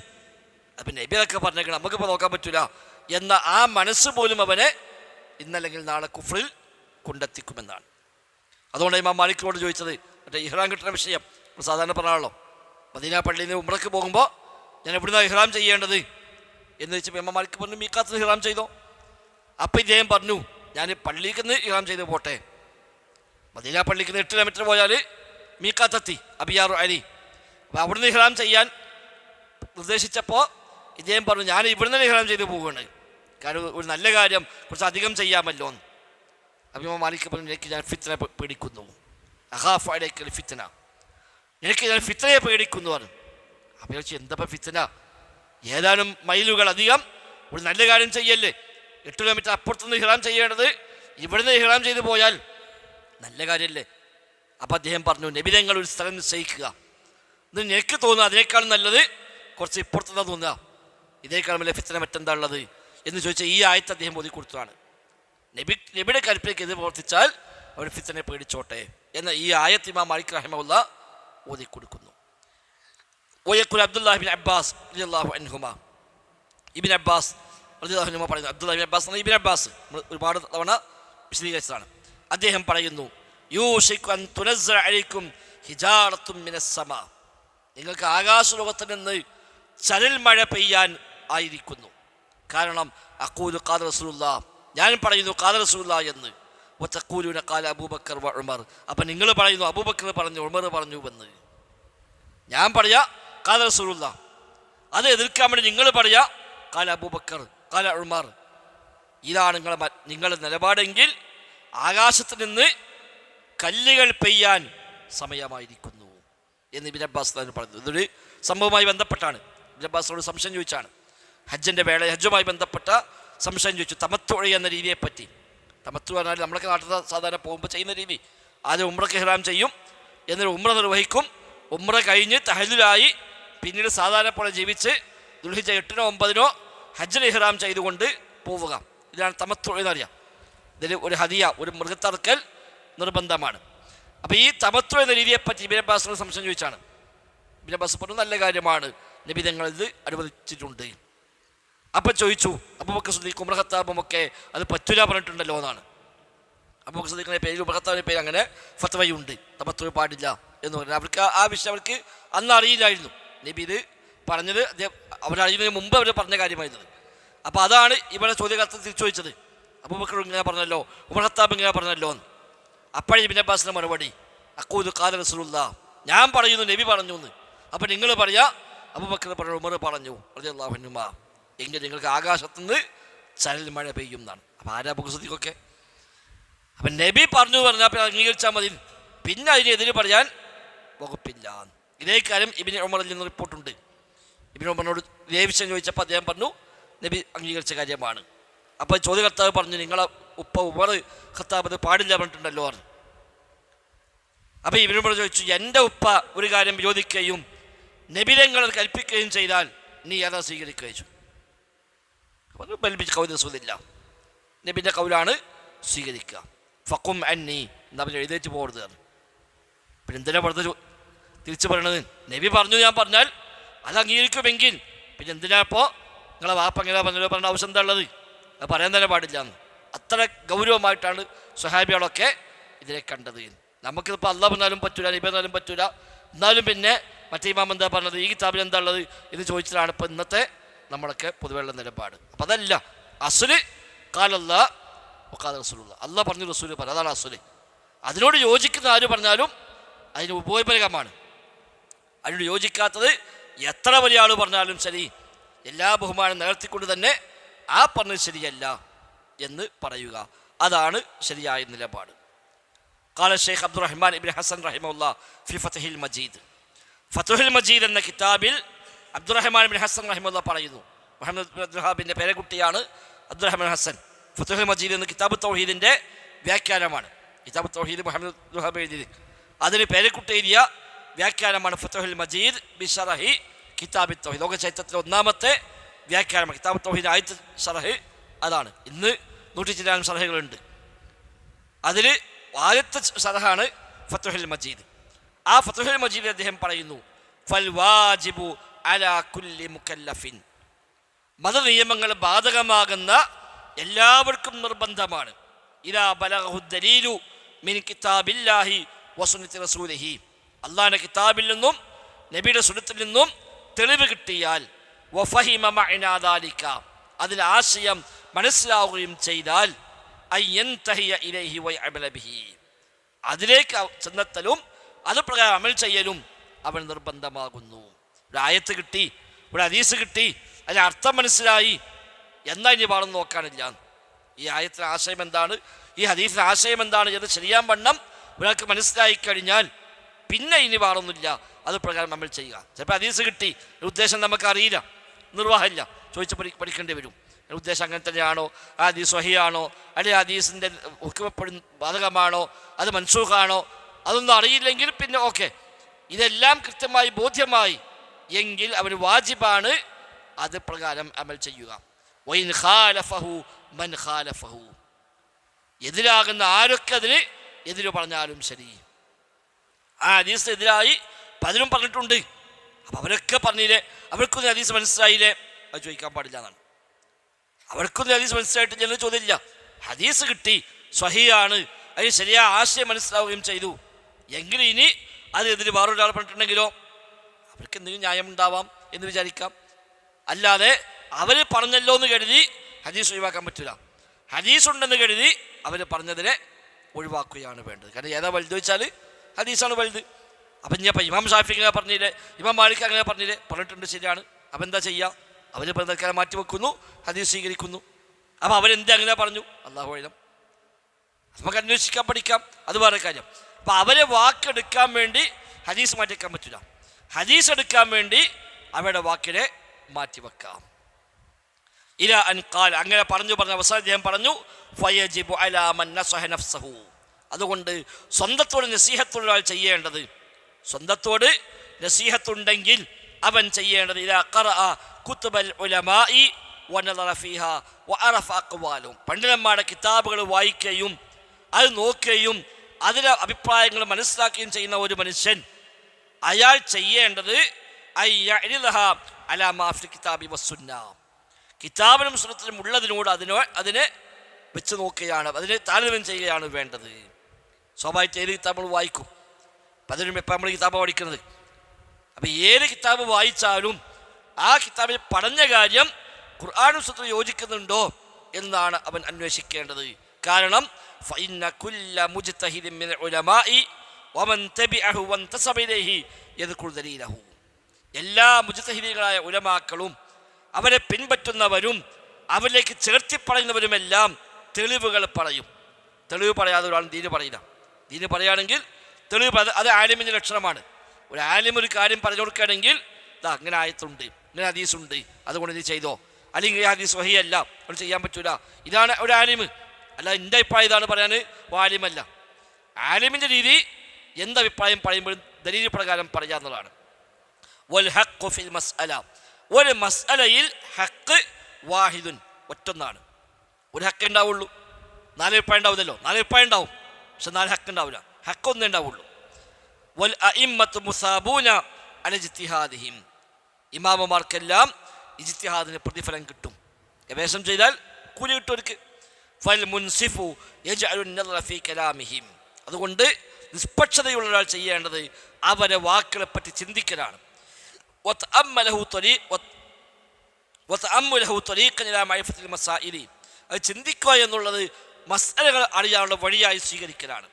അപ്പം നബി അതൊക്കെ പറഞ്ഞേക്കണം, നമുക്കിപ്പോൾ നോക്കാൻ പറ്റില്ല എന്ന ആ മനസ്സ് പോലും അവനെ ഇന്നല്ലെങ്കിൽ നാളെ കുഫറിൽ കൊണ്ടെത്തിക്കുമെന്നാണ്. അതുകൊണ്ട് ഇമാം മാലിക്കിനോട് ചോദിച്ചത് മറ്റേ ഇഹ്റാം കിട്ടുന്ന വിഷയം സാധാരണ പറഞ്ഞാണല്ലോ. മദീന പള്ളിയിൽ നിന്ന് ഉംറയ്ക്ക് പോകുമ്പോൾ ഞാൻ എവിടുന്നാണ് ഇഹ്റാം ചെയ്യേണ്ടത് എന്ന് ചോദിച്ചപ്പോൾ ഇമാം മാലിക് പറഞ്ഞു, മീഖാത്തിൽ ഇഹ്റാം ചെയ്തോ. അപ്പം ഇദ്ദേഹം പറഞ്ഞു, ഞാൻ പള്ളിക്ക് നിന്ന് ഇഹ്റാം ചെയ്ത് പോട്ടെ. മദീന പള്ളിക്ക് നിന്ന് 8 കിലോമീറ്റർ പോയാൽ മീഖാത്തെത്തി അബിയാറു അലി. അപ്പോൾ അവിടുന്ന് ഇഹ്റാം ചെയ്യാൻ നിർദ്ദേശിച്ചപ്പോൾ ഇദ്ദേഹം പറഞ്ഞു, ഞാൻ ഇവിടുന്ന് ഇഹ്റാം ചെയ്ത് പോവുകയാണ്, കാരണം ഒരു നല്ല കാര്യം കുറച്ച് അധികം ചെയ്യാമല്ലോ എന്ന്. അപ്പം ഇമാം മാലിക് പറഞ്ഞു, എനിക്ക് ഞാൻ ഫിത്ന പേടിക്കുന്നു, അഖാഫു അലൈക്കൽ ഫിത്ന, എനിക്ക് ഞാൻ ഫിത്നയെ പേടിക്കുന്നു പറഞ്ഞു. അപ്പം ചോദിച്ചു, എന്താ ഫിത്ന? ഏതാനും മൈലുകൾ അധികം ഒരു നല്ല കാര്യം ചെയ്യല്ലേ, 8 കിലോമീറ്റർ അപ്പുറത്തുനിന്ന് ഇഹ്റാം ചെയ്യേണ്ടത് ഇവിടുന്ന് ഇഹ്റാം ചെയ്ത് പോയാൽ നല്ല കാര്യമല്ലേ? അപ്പം അദ്ദേഹം പറഞ്ഞു, നബിതങ്ങൾ ഒരു സ്ഥലം നിശ്ചയിക്കുക, ഇത് എനിക്ക് തോന്നുക അതിനേക്കാളും നല്ലത് കുറച്ച് ഇപ്പുറത്തുനിന്ന് തോന്നുക, ഇതേക്കാളും വലിയ ഫിത്ന മറ്റെന്താ ഉള്ളത് എന്ന് ചോദിച്ചാൽ ഈ ആയത്ത് അദ്ദേഹം ഓതി കൊടുത്തതാണ്. നബിയുടെ കൽപ്പനയ്ക്ക് എതിരെ പ്രവർത്തിച്ചാൽ അവർ ഫിത്നയെ പേടിച്ചോട്ടെ എന്ന ഈ ആയത്ത് ഇമാം മാലിക് റഹിമഹുല്ലാ ഓതി കൊടുക്കുന്നു. വയഖുൽ അബ്ദുല്ലാഹി ഇബ്നു അബ്ബാസ് റളിയല്ലാഹു അൻഹുമാ, ഇബ്നു അബ്ബാസ് റളിയല്ലാഹു അൻഹുമാ പറയുന്നു, Abdullahi Ibn Abbas Ibn Abbas ഒരുപാട് തവണ വിശദീകരിച്ചതാണ്. അദ്ദേഹം പറയുന്നു, യൂഷികു അൻ തുനസ്സല അലൈക്കും ഹിജാറത്തും മിനസ് സമാ, നിങ്ങൾക്ക് ആകാശലോകത്തിൽ നിന്ന് ചരൽ മഴ പെയ്യാൻ ആയിരിക്കുന്നു. കാരണം അഖൂലു ഖാല റസൂലുള്ളാഹ്, ഞാൻ പറയുന്നു ഖാല റസൂലുള്ളാഹ് എന്ന്, വതഖൂലുന ഖാല അബൂബക്കർ വ ഉമർ, അപ്പം നിങ്ങൾ പറയുന്നു അബൂബക്കർ പറഞ്ഞു ഉമർ പറഞ്ഞു എന്ന്. ഞാൻ പറയാ ഖാല റസൂലുള്ളാഹ്, അത് എതിർക്കാൻ വേണ്ടി നിങ്ങൾ പറയാ കാല അബൂബക്കർ കാല ഉമർ, ഇതാണ് നിങ്ങളുടെ നിലപാടെങ്കിൽ ആകാശത്ത് നിന്ന് കല്ലുകൾ പെയ്യാൻ സമയമായിരിക്കുന്നു എന്ന് ഇബ്നു അബ്ബാസ് പറഞ്ഞു. ഇതൊരു സംഭവവുമായി ബന്ധപ്പെട്ടാണ്. ഇബ്നു അബ്ബാസിനോട് സംശയം ചോദിച്ചാണ്, ഹജ്ജുമായി ബന്ധപ്പെട്ട സംശയം ചോദിച്ചു. തമത്തുഅ എന്ന രീതിയെപ്പറ്റി. തമത്തു പറഞ്ഞാൽ നമ്മളൊക്കെ നാട്ടിൽ സാധാരണ പോകുമ്പോൾ ചെയ്യുന്ന രീതി, ആദ്യം ഉംറക്ക് ഇഹ്റാം ചെയ്യും, എന്നിട്ട് ഉംറ നിർവഹിക്കും, ഉംറ കഴിഞ്ഞ് തഹല്ലുലായി പിന്നീട് സാധാരണ പോലെ ജീവിച്ച് ദുൽഹിജ്ജ 8-നോ 9-നോ ഹജ്ജിൽ ഇഹ്റാം ചെയ്തുകൊണ്ട് പോവുക. ഇതാണ് തമത്തുഅ എന്നറിയാം. ഇതിൽ ഒരു ഹദിയ, ഒരു മൃഗത്തറക്കൽ നിർബന്ധമാണ്. അപ്പോൾ ഈ തമത്തുഅ എന്ന രീതിയെപ്പറ്റി ഇബ്നു അബ്ബാസിനോട് സംശയം ചോദിച്ചാണ്. ഇബ്നു അബ്ബാസ് പറഞ്ഞു നല്ല കാര്യമാണ്, നബി തങ്ങൾ ഇത് അനുവദിച്ചിട്ടുണ്ട്. അപ്പം ചോദിച്ചു അബൂബക്കർ സിദ്ദീഖ് ഉമർ ഖത്താബുമൊക്കെ അത് പറ്റൂല പറഞ്ഞിട്ടുണ്ടല്ലോ എന്നാണ്. അബൂബക്കർ സിദ്ദീഖിൻ്റെ പേരിൽ ഉമർ ഖത്താബിൻ്റെ പേര് അങ്ങനെ ഫത്വയുണ്ട്, തമത്തുഅ പാടില്ല എന്ന് പറഞ്ഞു. അവർക്ക് ആ വിഷയം അവർക്ക് അന്ന് അറിയില്ലായിരുന്നു. നബി ഇത് പറഞ്ഞത് അവരറിയുന്നതിന് മുമ്പ് അവർ പറഞ്ഞ കാര്യമായിരുന്നത്. അപ്പോൾ അതാണ് ഇവിടെ ചോദ്യകർത്ത തിരിച്ചു ചോദിച്ചത്. അബൂബക്കർ ഇങ്ങനെ പറഞ്ഞല്ലോ, ഉമർ ഖത്താബ് ഇങ്ങനെ പറഞ്ഞല്ലോ എന്ന്. അപ്പോഴേ ഇബ്നു അബ്ബാസിൻ്റെ മറുപടി അഖൂലു ഖാല റസൂലുള്ളാഹ്, ഞാൻ പറയുന്നു നബി പറഞ്ഞു എന്ന്. അപ്പം നിങ്ങൾ പറയാ അബൂബക്കർ പറഞ്ഞു ഉമർ പറഞ്ഞു റളിയല്ലാഹു അൻഹുമാ, എങ്കിൽ നിങ്ങൾക്ക് ആകാശത്തുനിന്ന് ചരൽ മഴ പെയ്യും എന്നാണ്. അപ്പം ആരാ അബൂബക്കർ സിദ്ദീഖൊക്കെ? അപ്പം നബി പറഞ്ഞു പറഞ്ഞാൽ പിന്നെ അംഗീകരിച്ചാൽ മതി, പിന്നെ അതിനെതിരെ പറയാൻ വകുപ്പില്ല. ഇതേ കാര്യം ഇബ്നു ഉമറിൽ നിന്ന് റിപ്പോർട്ടുണ്ട്. ഇബ്നു ഉമറിനോട് ഇതേ വിഷയം ചോദിച്ചപ്പോൾ അദ്ദേഹം പറഞ്ഞു നബി അംഗീകരിച്ച കാര്യമാണ്. അപ്പോൾ ചോദ്യകർത്താവ് പറഞ്ഞു നിങ്ങളെ ഉപ്പ ഉമർ ഖത്താബ് അത് പാടില്ല പറഞ്ഞിട്ടുണ്ടല്ലോ പറഞ്ഞു. അപ്പോൾ ഇബ്നു ഉമർ ചോദിച്ചു എൻ്റെ ഉപ്പ ഒരു കാര്യം വിരോധിക്കുകയും നബിതങ്ങൾ കൽപ്പിക്കുകയും ചെയ്താൽ നീ അതാ സ്വീകരിക്കുകയും. അപ്പോൾ ബൽബി കൗൽ റസൂലില്ല, നബിൻ്റെ കൗലാണ് സ്വീകരിക്കുക. ഫഖും അന്നി എന്നാ പിന്നെ എഴുതേറ്റ് പോകരുത്. പിന്നെ എന്തിനാ പറഞ്ഞത് തിരിച്ചു പറയണത്? നബി പറഞ്ഞു ഞാൻ പറഞ്ഞാൽ അത് അംഗീകരിക്കുമെങ്കിൽ പിന്നെ എന്തിനാ ഇപ്പോൾ നിങ്ങളെ വാപ്പ എങ്ങനെ പറഞ്ഞല്ലോ പറഞ്ഞ ആവശ്യം എന്താ ഉള്ളത്? അത് പറയാൻ തന്നെ പാടില്ല എന്ന്. അത്ര ഗൗരവമായിട്ടാണ് സ്വഹാബികളൊക്കെ ഇതിനെ കണ്ടത്. നമുക്കിപ്പോൾ അള്ളാഹ് പറഞ്ഞാലും പറ്റൂല, നബി പറഞ്ഞാലും പറ്റൂല, എന്നാലും പിന്നെ മറ്റേ ഇമാം എന്താ പറഞ്ഞത്, ഈ കിതാബിൽ എന്താ ഉള്ളത് ഇത് ചോദിച്ചതാണ് ഇപ്പോൾ ഇന്നത്തെ നമ്മളൊക്കെ പൊതുവെയുള്ള നിലപാട്. അപ്പം അതല്ല അസ്ല് ഖാലല്ലാഹ് വഖാല റസൂലുള്ളാഹ്, അള്ളാഹ് പറഞ്ഞു റസൂൽ പറഞ്ഞു, അതാണ് അസ്ല്. അതിനോട് യോജിക്കുന്ന ആര് പറഞ്ഞാലും അതിന് ഉപോത്പരകമാണ്. അതിനോട് യോജിക്കാത്തത് എത്ര വലിയ ആൾ പറഞ്ഞാലും ശരി, എല്ലാ ബഹുമാനം നിലർത്തിക്കൊണ്ട് തന്നെ ആ പറഞ്ഞത് ശരിയല്ല എന്ന് പറയുക, അതാണ് ശരിയായ നിലപാട്. ഖാല ഷെയ്ഖ് അബ്ദുറഹ്മാൻ ഇബ്നു ഹസൻ റഹിമഹുല്ലാഹ് ഫി ഫത്ഹിൽ മജീദ്. ഫത്ഹുൽ മജീദ് എന്ന കിതാബിൽ അബ്ദുറഹ്മാൻ ഇബ്നു ഹസൻ റഹിമഹുല്ലാഹ് പറയുന്നു, മുഹമ്മദ് ബിൻ അബ്ദുൽ വഹാബിൻ്റെ പേരക്കുട്ടിയാണ് അബ്ദുറഹ്മാൻ ഹസൻ. ഫത്ഹുൽ മജീദ് എന്ന കിതാബ് തൗഹീദിൻ്റെ വ്യാഖ്യാനമാണ്. കിതാബ് തൗഹീദ് മുഹമ്മദ് അബ്ദുൽ വഹാബ് എഴുതിയത്, അതിന് പേരക്കുട്ടി എഴുതിയ വ്യാഖ്യാനമാണ് ഫത്ഹുൽ മജീദ് ബിശറഹി കിതാബ് തൗഹീദ്. ലോക ചരിത്രത്തിലെ ഒന്നാമത്തെ വ്യാഖ്യാനമാണ് കിതാബ് തൗഹീദ്. ആയത്ത് ഷറഹ് അതാണ്. ഇന്ന് 100 ഷറഹുകളുണ്ട്. അതിൽ ആദ്യത്തെ ഷറഹാണ് ഫത്ഹുൽ മജീദ്. ആ ഫത്ഹുൽ മജീദ് അദ്ദേഹം പറയുന്നു ഫൽ വാജിബു അലാ കുല്ലി മുകല്ലഫിൻ, മതനിയമങ്ങൾ ബാധകമാകുന്ന എല്ലാവർക്കും നിർബന്ധമാണ്. ഇദാ ബലഗഹു ദലീലു മിൻ കിതാബില്ലാഹി വസുന്നത്തി റസൂലിഹി, അള്ളാഹിൻ്റെ കിതാബിൽ നിന്നും നബിയുടെ സുന്നത്തിൽ നിന്നും തെളിവ് കിട്ടിയാൽ, വഫഹിമ മഅനാ ദാലിക, അതിൽ ആശയം മനസ്സിലാവുകയും ചെയ്താൽ, അയ്യൻതഹിയ ഇലൈഹി വയഅമല ബിഹി, അതിലേക്ക് ചെന്നെത്തലും അത് പ്രകാരം അമൽ ചെയ്യലും അവൻ നിർബന്ധമാകുന്നു. ഒരു ആയത്ത് കിട്ടി, ഒരു ഹദീസ് കിട്ടി, അതിന് അർത്ഥം മനസ്സിലായി, എന്നാ ഇനി പാടുന്നു നോക്കാനില്ല. ഈ ആയത്തിന് ആശയം എന്താണ്, ഈ ഹദീസിന് ആശയം എന്താണ് എന്ന് ശരിയാൻ വണ്ണം ഒരാൾക്ക് മനസ്സിലായി കഴിഞ്ഞാൽ പിന്നെ ഇനി പാടൊന്നുമില്ല, അത് പ്രകാരം നമ്മൾ ചെയ്യുക. ചിലപ്പോൾ ഹദീസ് കിട്ടി, ഉദ്ദേശം നമുക്കറിയില്ല, നിർവാഹമില്ല, ചോദിച്ച് പഠിക്കേണ്ടി വരും. ഉദ്ദേശം അങ്ങനെ തന്നെയാണോ, ആ ഹദീസ് സ്വഹിയാണോ, അല്ലെങ്കിൽ ഹദീസിൻ്റെ ഹുക്മപ്പെടുന്ന ബാധകമാണോ, അത് മൻസൂഖാണോ, അതൊന്നും അറിയില്ലെങ്കിൽ പിന്നെ ഓക്കെ, ഇതെല്ലാം കൃത്യമായി ബോധ്യമായി എങ്കിൽ അവന് വാജിബാണ് അത് പ്രകാരം അമൽ ചെയ്യുക. വൈൻ ഖാലഫഹു മൻ ഖാലഫഹു, എതിരാകുന്ന ആരൊക്കെ അതിന് എതിര് പറഞ്ഞാലും ശരി. ആ ഹദീസിന് എതിരായി പലരും പറഞ്ഞിട്ടുണ്ട്. അപ്പം അവരൊക്കെ പറഞ്ഞില്ലേ, അവർക്കൊന്നും ഹദീസ് മനസ്സിലായില്ലേ, അത് ചോദിക്കാൻ പാടില്ല എന്നാണ്. അവർക്കൊന്നും ഹദീസ് മനസ്സിലായിട്ടില്ലെന്ന് ചോദ്യമില്ല. ഹദീസ് കിട്ടി, സ്വഹിയാണ്, അതിന് ശരിയായ ആശയം മനസ്സിലാവുകയും ചെയ്തു എങ്കിലും ഇനി അത് എതിര് വേറൊരാൾ പറഞ്ഞിട്ടുണ്ടെങ്കിലോ അവർക്ക് എന്തെങ്കിലും ന്യായമുണ്ടാവാം എന്ന് വിചാരിക്കാം. അല്ലാതെ അവർ പറഞ്ഞല്ലോ എന്ന് കരുതി ഹദീസ് ഒഴിവാക്കാൻ പറ്റില്ല. ഹദീസ് ഉണ്ടെന്ന് കരുതി അവർ പറഞ്ഞതിനെ ഒഴിവാക്കുകയാണ് വേണ്ടത്. കാരണം ഏതാ വലുത് വെച്ചാൽ ഹദീസാണ് വലുത്. അപ്പം ഇനി അപ്പം ഇമാം ഷാഫി അങ്ങനെ പറഞ്ഞില്ലേ, ഇമാം മാലിക് അങ്ങനെ പറഞ്ഞില്ലേ, പറഞ്ഞിട്ടുണ്ട്, ശരിയാണ്, അപ്പം എന്താ ചെയ്യുക? അവർ തൽക്കാലം മാറ്റി വെക്കുന്നു, ഹദീസ് സ്വീകരിക്കുന്നു. അപ്പം അവരെന്ത് അങ്ങനെ പറഞ്ഞു? അല്ലാഹു അഅലം. നമുക്ക് അന്വേഷിക്കാൻ പഠിക്കാം, അത് വേറെ കാര്യം. അപ്പം അവരെ വാക്കെടുക്കാൻ വേണ്ടി ഹദീസ് മാറ്റിവെക്കാൻ പറ്റില്ല. ഹദീസ് എടുക്കാൻ വേണ്ടി അവരുടെ വാക്കിനെ മാറ്റിവെക്കാം. ഇല അൻ ഖാൽ, അങ്ങനെ പറഞ്ഞു അവസാനം അദ്ദേഹം പറഞ്ഞു ഫയജിബു അലാ മൻ നസഹ നഫ്സഹു. അതുകൊണ്ട് സ്വന്തത്തോട് നസീഹത്തുള്ള ആൾ ചെയ്യേണ്ടത്, സ്വന്തത്തോട് നസീഹത്തുണ്ടെങ്കിൽ അവൻ ചെയ്യേണ്ടത് ഇലാ ഖറഅ കുതുബൽ ഉലമാഇ വനദറ ഫീഹാ വഅറഫ അഖ്വാലുഹും, പണ്ഡിതന്മാരുടെ കിതാബുകൾ വായിക്കുകയും അത് നോക്കുകയും അതിലെ അഭിപ്രായങ്ങൾ മനസ്സിലാക്കുകയും ചെയ്യുന്ന ഒരു മനുഷ്യൻ, അയാൾ ചെയ്യേണ്ടത് അയ്യഅരിദഹ അലാ മാ ഫിൽ കിതാബി വസ്സുന്ന, കിതാബിലും സുന്നത്തിലും ഉള്ളതിനോട് അതിനെ വെച്ച് നോക്കുകയാണ്, അതിനെ താരതമ്യം ചെയ്യുകയാണ് വേണ്ടത്. സ്വാഭാവികമായിട്ട് ഏത് കിതാബ് നമ്മൾ വായിക്കും, അപ്പം അതിനും എപ്പോൾ നമ്മൾ കിതാബ് പഠിക്കുന്നത്. അപ്പം ഏത് കിതാബ് വായിച്ചാലും ആ കിതാബിൽ പഠന കാര്യം ഖുർആനും സുന്നത്തും യോജിക്കുന്നുണ്ടോ എന്നാണ് അവൻ അന്വേഷിക്കേണ്ടത്. കാരണം ഫഇന്ന കുല്ല മുജ്തഹിദിൻ മിനൽ ഉലമാഇ വമൻ തബിഅഹു വൻതസബ ഇലൈഹി യദ്കുർ ദലീലഹു, എല്ലാ മുജ്തഹിദീകളായ ഉലമാക്കളും അവരെ പിൻപറ്റുന്നവരും അവരിലേക്ക് ചേർത്തി പറയുന്നവരുമെല്ലാം തെളിവുകൾ പറയും. തെളിവ് പറയാതെ ഒരാൾ ദീന് പറയില്ല. ദീന് പറയുകയാണെങ്കിൽ തെളിവ്, അത് ആലിമിൻ്റെ ലക്ഷണമാണ്. ഒരു ആലിം ഒരു കാര്യം പറഞ്ഞു കൊടുക്കുകയാണെങ്കിൽ ഇതാ ഇങ്ങനെ ആയത്തുണ്ട്, ഇങ്ങനെ ഹദീസുണ്ട്, അതുകൊണ്ട് ഇത് ചെയ്തോ, അല്ലെങ്കിൽ ഈ ഹദീസ് വഹിയല്ല, അത് ചെയ്യാൻ പറ്റൂല, ഇതാണ് ഒരു ആലിമ്. അല്ല എൻ്റെ അഭിപ്രായം ഇതാണ് പറയാൻ ആലിമല്ല. ആലിമിൻ്റെ രീതി എന്തഭിപ്രായം പറയുമ്പോഴും ദലീൽ പ്രകാരം പറയുക എന്നുള്ളതാണ്. വൽ ഹഖ്ഖു ഫിൽ മസ്അല, ഒരു മസ്അലയിൽ ഹഖ് വാഹിദുൻ, ഒറ്റൊന്നാണ്. ഒരു ഹക്ക് ഉണ്ടാവുള്ളൂ, 4 അഭിപ്രായം ഉണ്ടാവുന്നല്ലോ, 4 അഭിപ്രായം ഉണ്ടാവും, പക്ഷെ 4 ഹക്ക് ഉണ്ടാവില്ല, ഹക്ക് ഒന്നേ ഉണ്ടാവുള്ളൂ. വൽ അഇമ്മത്തു മുസാബൂന അല ഇജ്തിഹാദിഹിം, ഇമാമുമാർക്കെല്ലാം ഇജ്തിഹാദിന് പ്രതിഫലം കിട്ടും, ഗവേഷണം ചെയ്താൽ കൂലി കിട്ടും അവർക്ക്. ഫൽ മുൻസിഫു യജ്അലു നദറ ഫീ കലാമിഹിം, അതുകൊണ്ട് നിഷ്പക്ഷതയുള്ള ഒരാൾ ചെയ്യേണ്ടത് അവരെ വാക്കുകളെ പറ്റി ചിന്തിക്കലാണ്. അത് ചിന്തിക്കുക എന്നുള്ളത് മസ്അലകൾ അറിയാനുള്ള വഴിയായി സ്വീകരിക്കലാണ്.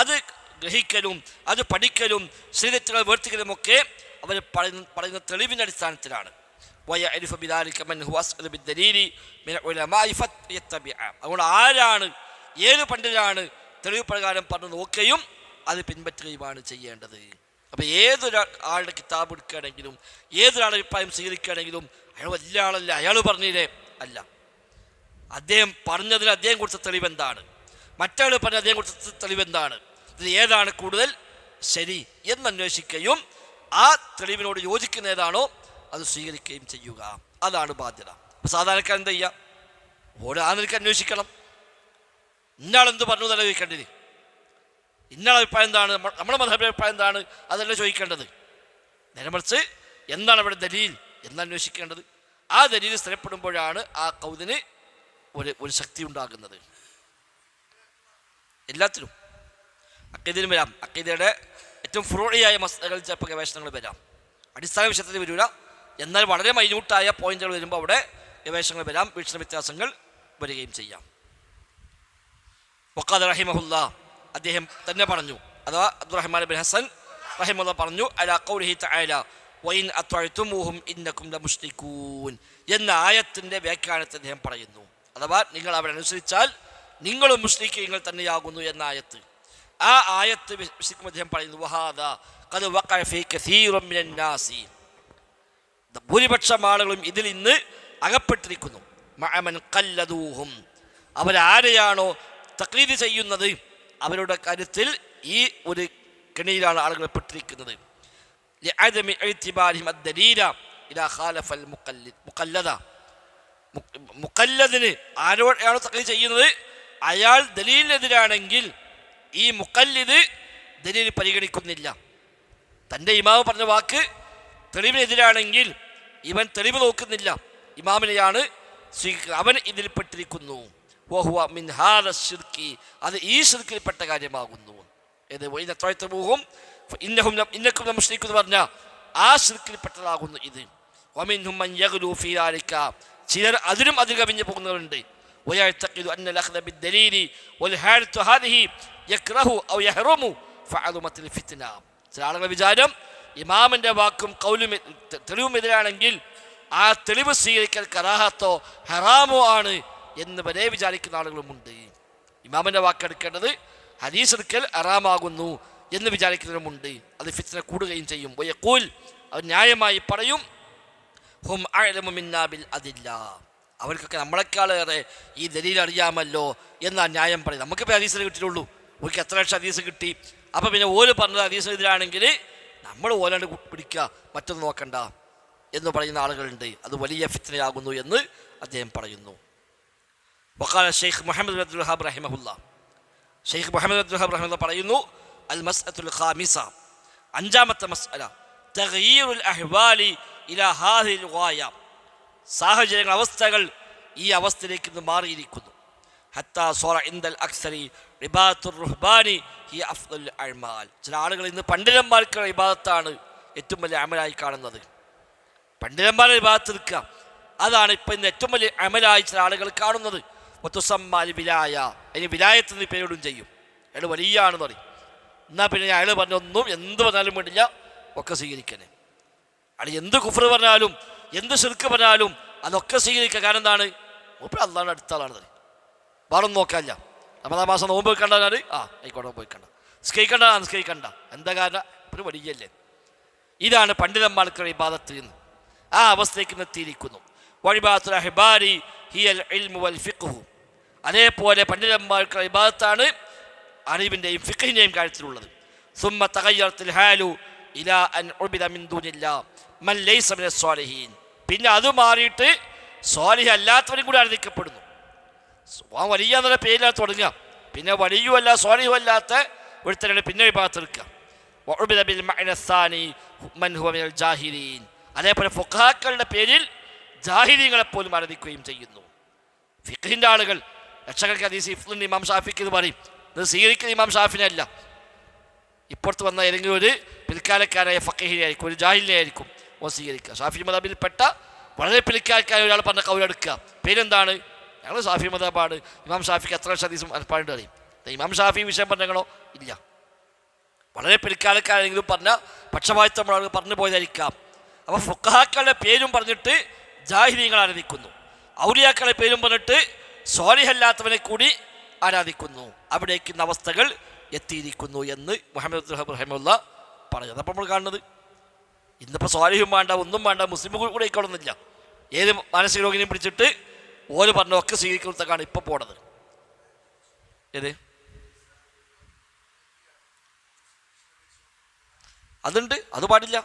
അത് ഗ്രഹിക്കലും അത് പഠിക്കലും ശരീരത്തിലുള്ള വേർത്തിക്കലും ഒക്കെ അവർ പറയുന്ന തെളിവിൻ്റെ അടിസ്ഥാനത്തിലാണ്. അതുകൊണ്ട് ആരാണ്, ഏത് പണ്ഡിതനാണ് തെളിവ് പ്രകാരം പറഞ്ഞു നോക്കുകയും അത് പിൻപറ്റുകയുമാണ് ചെയ്യേണ്ടത്. അപ്പം ഏതൊരാളുടെ കിതാബ് എടുക്കുകയാണെങ്കിലും ഏതൊരാളുടെ അഭിപ്രായം സ്വീകരിക്കുകയാണെങ്കിലും അയാൾ വലിയ ആളല്ല, അയാൾ പറഞ്ഞില്ലേ, അല്ല, അദ്ദേഹം പറഞ്ഞതിന് അദ്ദേഹം കൊടുത്ത തെളിവെന്താണ്, മറ്റാൾ പറഞ്ഞ അദ്ദേഹം കൊടുത്ത തെളിവെന്താണ്, ഇത് ഏതാണ് കൂടുതൽ ശരി എന്നന്വേഷിക്കുകയും ആ തെളിവിനോട് യോജിക്കുന്ന ഏതാണോ അത് സ്വീകരിക്കുകയും ചെയ്യുക, അതാണ് ബാധ്യത. അപ്പം സാധാരണക്കാരൻ എന്താ ചെയ്യുക? ആ നിലയ്ക്ക് അന്വേഷിക്കണം. ഇന്നാളെന്ത് പറഞ്ഞു എന്നല്ല ചോദിക്കേണ്ടത്, ഇന്നാൾ അഭിപ്രായം എന്താണ്, നമ്മുടെ മതത്തിന്റെ അഭിപ്രായം എന്താണ്, അതല്ല ചോദിക്കേണ്ടത്. നേരെ മറിച്ച് എന്താണ് അവിടെ ദലീൽ എന്നന്വേഷിക്കേണ്ടത്. ആ ദലീൽ സ്ഥിരപ്പെടുമ്പോഴാണ് ആ കൗദിന് ഒരു ശക്തി ഉണ്ടാകുന്നത്. എല്ലാത്തിനും അക്കീദയിലും വരാം, അക്കീദയുടെ ഏറ്റവും ഫ്രൂഴിയായ മസ്അലകൾ ചിലപ്പോൾ ഗവേഷണങ്ങൾ വരാം, അടിസ്ഥാന വിഷയത്തിൽ വരില്ല, എന്നാൽ വളരെ മൈന്യൂട്ടായ പോയിന്റുകൾ വരുമ്പോൾ അവിടെ ഗവേഷണങ്ങൾ വരാം, വീക്ഷണ വ്യത്യാസങ്ങൾ വരികയും ചെയ്യാം. വഖാദ റഹിമഹുല്ലാ, അദ്ദേഹം തന്നെ പറഞ്ഞു, അഥവാ അബ്ദുറഹ്മാൻ ബിൻ ഹസൻ റഹിമഹുല്ല പറഞ്ഞു, അലാ ഖൗലിഹി തആല വഇൻ അത്വഅ്തുമൂഹും ഇന്നകും ലമുശ്രികൂൻ എന്ന ആയത്തിൻ്റെ വ്യാഖ്യാനത്തെ അദ്ദേഹം പറയുന്നു. അഥവാ നിങ്ങൾ അവരനുസരിച്ചാൽ നിങ്ങളും മുശ്രിക്കുകൾ തന്നെയാകുന്നു എന്ന ആയത്ത്. ആ ആയത്ത് വിശദീകരിക്കുമ്പോൾ അദ്ദേഹം പറയുന്നു, വഹാദാ ഖദ് വഖഅ ഫീ കസീറൻ മിനൻ നാസി, ഭൂരിപക്ഷം ആളുകളും ഇതിൽ ഇന്ന് അകപ്പെട്ടിരിക്കുന്നു. മഅമൻ ഖല്ലദൂഹും, അവരാരെയാണോ തഖ്ലീദ് ചെയ്യുന്നത് അവരുടെ കാര്യത്തിൽ ഈ ഒരു കെണിയിലാണ് ആളുകൾ പെട്ടിരിക്കുന്നത്. ലിഅദമി ഇഅ്തിബാരിഹിം അദ്ദലീല ഇദാ ഖാലഫൽ മുഖല്ലദ, മുഖല്ലദിന് ആരോടാണോ തഖ്ലീദ് ചെയ്യുന്നത് അയാൾ ദലീലിനെതിരാണെങ്കിൽ ഈ മുഖല്ലിദ് ദലീൽ പരിഗണിക്കുന്നില്ല. തൻ്റെ ഇമാമ് പറഞ്ഞ വാക്ക് തെളിവിനെതിരാണെങ്കിൽ ഇവൻ തെളിവ് നോക്കുന്നില്ല, ഇമാമിനെയാണ് സ്വീകരിക്കുന്നത്, അവൻ ഇതിൽ പെട്ടിരിക്കുന്നു. വഹുവ മിൻ ഹാദ ശിർക്കി, അത് ഈ ശിർക്കിൽപ്പെട്ട കാര്യമാകുന്നു. ഏത് വൈനത്വയത്തുമൂഹും ഇന്നക്കും ലമുശ്രികൂൻ എന്ന് പറഞ്ഞ ആ ശിർക്കിൽപ്പെട്ടതാകുന്നു ഇത്. വമിൻഹും മൻ യഗ്ലൂ ഫീ ദാലിക, ചിലർ അതിലും അധികമിഞ്ഞു പോകുന്നവരുണ്ട്. ويعتقد أن الأخذ بالدليل والحالة هذه يكره أو يحرم فعظمت الفتنة. ചില ആളുകളുടെ വിചാരം ഇമാമിൻ്റെ വാക്കും കൗലും തെളിവും എതിരാണെങ്കിൽ ആ തെളിവ് സ്വീകരിക്കൽ കറാഹത്തോ ഹറാമോ ആണ് എന്ന് വരെ വിചാരിക്കുന്ന ആളുകളുമുണ്ട്. ഇമാമിൻ്റെ വാക്കെടുക്കേണ്ടത് ഹദീസ് എടുക്കൽ ഹറാമാകുന്നു എന്ന് വിചാരിക്കുന്നവരുമുണ്ട്. അത് ഫിത്ന കൂടുകയും ചെയ്യും. വയഖൂൽ, അവർ ന്യായമായി പറയും, ഹും അഅലമു മിന്നാ ബിൽ അദില്ല, അവർക്കൊക്കെ നമ്മളെക്കാളേറെ ഈ ദലീൽ അറിയാമല്ലോ എന്നാ ന്യായം പറയും. നമുക്കിപ്പോൾ ഹദീസിന് കിട്ടിയിട്ടുള്ളൂ, ഓർക്ക് എത്ര ലക്ഷം ഹദീസ് കിട്ടി, അപ്പം പിന്നെ ഓല് പറഞ്ഞത് ഹദീസിനെതിരാണെങ്കിൽ നമ്മൾ ഓലാണ്ട് പിടിക്കുക, മറ്റൊന്ന് നോക്കണ്ട എന്ന് പറയുന്ന ആളുകളുണ്ട്. അത് വലിയ ഫിത്നയാകുന്നു എന്ന് അദ്ദേഹം പറയുന്നു. വഖാല ഷെയ്ഖ് മുഹമ്മദ് ബിൻ അബ്ദുൽ വഹാബ് റഹിമഹുല്ല, ഷെയ്ഖ് മുഹമ്മദ് ബിൻ അബ്ദുൽ വഹാബ് റഹിമഹുല്ല പറയുന്നു, അൽ മസ്അലത്തുൽ ഖാമിസ, അഞ്ചാമത്തെ മസ്അല, തഗ്യീറുൽ അഹ്വാലി ഇലാ ഹാദിഹിൽ ഗായ, സാഹചര്യങ്ങൾ അവസ്ഥകൾ ഈ അവസ്ഥയിലേക്ക് ഇന്ന് മാറിയിരിക്കുന്നു. ഹത്താ സോറ ഇൻദൽ അക്സരി ഇബാദത്തുർ റുഹ്ബാനി ഹിയ അഫ്ദലുൽ അഅ്മാൽ, ചില ആളുകൾ ഇന്ന് പണ്ഡിതന്മാർക്കുള്ള ഇബാദത്താണ് ഏറ്റവും വലിയ അമലായി കാണുന്നത്. പണ്ഡിതന്മാരെ ഇബാദത്ത് എടുക്കുക, അതാണ് ഇപ്പം ഇന്ന് ഏറ്റവും വലിയ അമലായി ചില ആളുകൾ കാണുന്നത്. ഒത്തുസമ്മാൽ വിലായ, അതിന് വിലായത്ത് എന്ന് പേരോടും ചെയ്യും. അയാൾ വലിയാണെന്ന് പറയും. എന്നാൽ പിന്നെ അയാൾ പറഞ്ഞൊന്നും എന്ത് പറഞ്ഞാലും വേണ്ടില്ല, ഒക്കെ സ്വീകരിക്കണേ. അയാൾ എന്ത് കുഫ്ർ പറഞ്ഞാലും എന്ത് ശിർക്ക് പറഞ്ഞാലും അതൊക്കെ സ്വീകരിക്കുക. കാരണം എന്താണ്? മൂപ്പര് അള്ളാഹുവിന്റെ അടുത്ത ആളാണ്. വേറൊന്നും നോക്കാനില്ല. റമദാൻ മാസം നോമ്പ് വെക്കണ്ടാണ്, ആയിക്കോട്ടെ നോമ്പ് വെക്കണ്ട, നിസ്കരിക്കണ്ട നിസ്കരിക്കണ്ട, എന്താ കാരണം? ഒരു വലിയല്ലേ. ഇതാണ് പണ്ഡിതന്മാർക്കുള്ള ഇബാദത്ത് എന്ന്. ആ അവസ്ഥയ്ക്ക് എത്തിയിരിക്കുന്നു. വഇബാദത്തുൽ അഹ്ബാരി ഹിയൽ ഇൽമു വൽ ഫിഖ്ഹു, അതേപോലെ പണ്ഡിതന്മാർക്കുള്ള ഇബാദത്താണ് അറിവിൻ്റെയും ഫിഖ്ഹിൻ്റെയും കാര്യത്തിലുള്ളത്. സുമ്മ തഗയ്യറത്തുൽ ഹാലു ഇലാ അൻ ഉബിദ മിൻ ദൂനില്ലാ മൻ ലൈസ മിനസ് സ്വാലിഹീൻ, പിന്നെ അത് മാറിയിട്ട് സ്വാലിഹ് അല്ലാത്തവരും കൂടി ആരാധിക്കപ്പെടുന്നു. വലിയ എന്നുള്ള പേരിലാണ് തുടങ്ങുക, പിന്നെ വലിയും അല്ല സ്വാലിഹും അല്ലാത്ത ഒരുത്തരാണ് പിന്നെ ഇബാദത്ത് എടുക്കുക. വഉബിദ ബിൽ മഅന സാനി മൻ ഹുവ മിനൽ ജാഹിലീൻ, അതേപോലെ ഫുഖഹാക്കളുടെ പേരിൽ ജാഹിലീങ്ങളെപ്പോലും ആരാധിക്കുകയും ചെയ്യുന്നു. ഫിഖ്ഹിൻ്റെ ആളുകൾ ലക്ഷക്കണക്കിന് ഹദീസ് ഹിഫ്ളുണ്ട് ഇമാം ഷാഫിക്ക് എന്ന് പറയും. ഇത് സ്വീകരിക്കുന്ന ഇമാം ഷാഫിനെ അല്ല, ഇപ്പുറത്ത് വന്ന ഏതെങ്കിലും ഒരു പിൽക്കാലക്കാരായ ഫഖീഹിനെ ആയിരിക്കും, ഒരു ജാഹിലിനെ ആയിരിക്കും ഓ സ്വീകരിക്കുക. ഷാഫി മദഹബിൽപ്പെട്ട വളരെ പിൽക്കാലക്കാരായ ഒരാൾ പറഞ്ഞ കൗലെടുക്കുക. പേരെന്താണ്? ഞങ്ങൾ ഷാഫി മദഹബാണ്, ഇമാം ഷാഫിക്ക് എത്ര ഹദീസും അൽപ്പാണ്ട് അറിയും. ഇമാം ഷാഫി വിഷയം പറഞ്ഞങ്ങളോ ഇല്ല. വളരെ പിൽക്കാലക്കാരെങ്കിലും പറഞ്ഞ പക്ഷപാതിത്വം ആളുകൾ പറഞ്ഞു പോയതായിരിക്കാം. അപ്പോൾ ഫുഖഹാക്കളുടെ പേരും പറഞ്ഞിട്ട് ജാഹിലീങ്ങൾ ആരാധിക്കുന്നു, ഔലിയാക്കളുടെ പേരും പറഞ്ഞിട്ട് സ്വാലിഹല്ലാത്തവനെ കൂടി ആരാധിക്കുന്നു. അവിടേക്ക് ഇന്ന് അവസ്ഥകൾ എത്തിയിരിക്കുന്നു എന്ന് മുഹമ്മദ് അബ്ദുൽ വഹാബ് റഹിമഹുല്ല പറഞ്ഞത്. അപ്പോൾ നമ്മൾ കാണുന്നത് ഇന്നിപ്പോൾ സ്വാലിഹും വേണ്ട ഒന്നും വേണ്ട, മുസ്ലിം കൂടെ ഇക്കൊള്ളുന്നില്ല. ഏത് മാനസിക രോഗിനെയും പിടിച്ചിട്ട് ഓര് പറഞ്ഞ ഒക്കെ സ്വീകരിക്കുന്നതാണ് ഇപ്പോൾ പോണത്. ഏത് അതുണ്ട്, അത് പാടില്ല.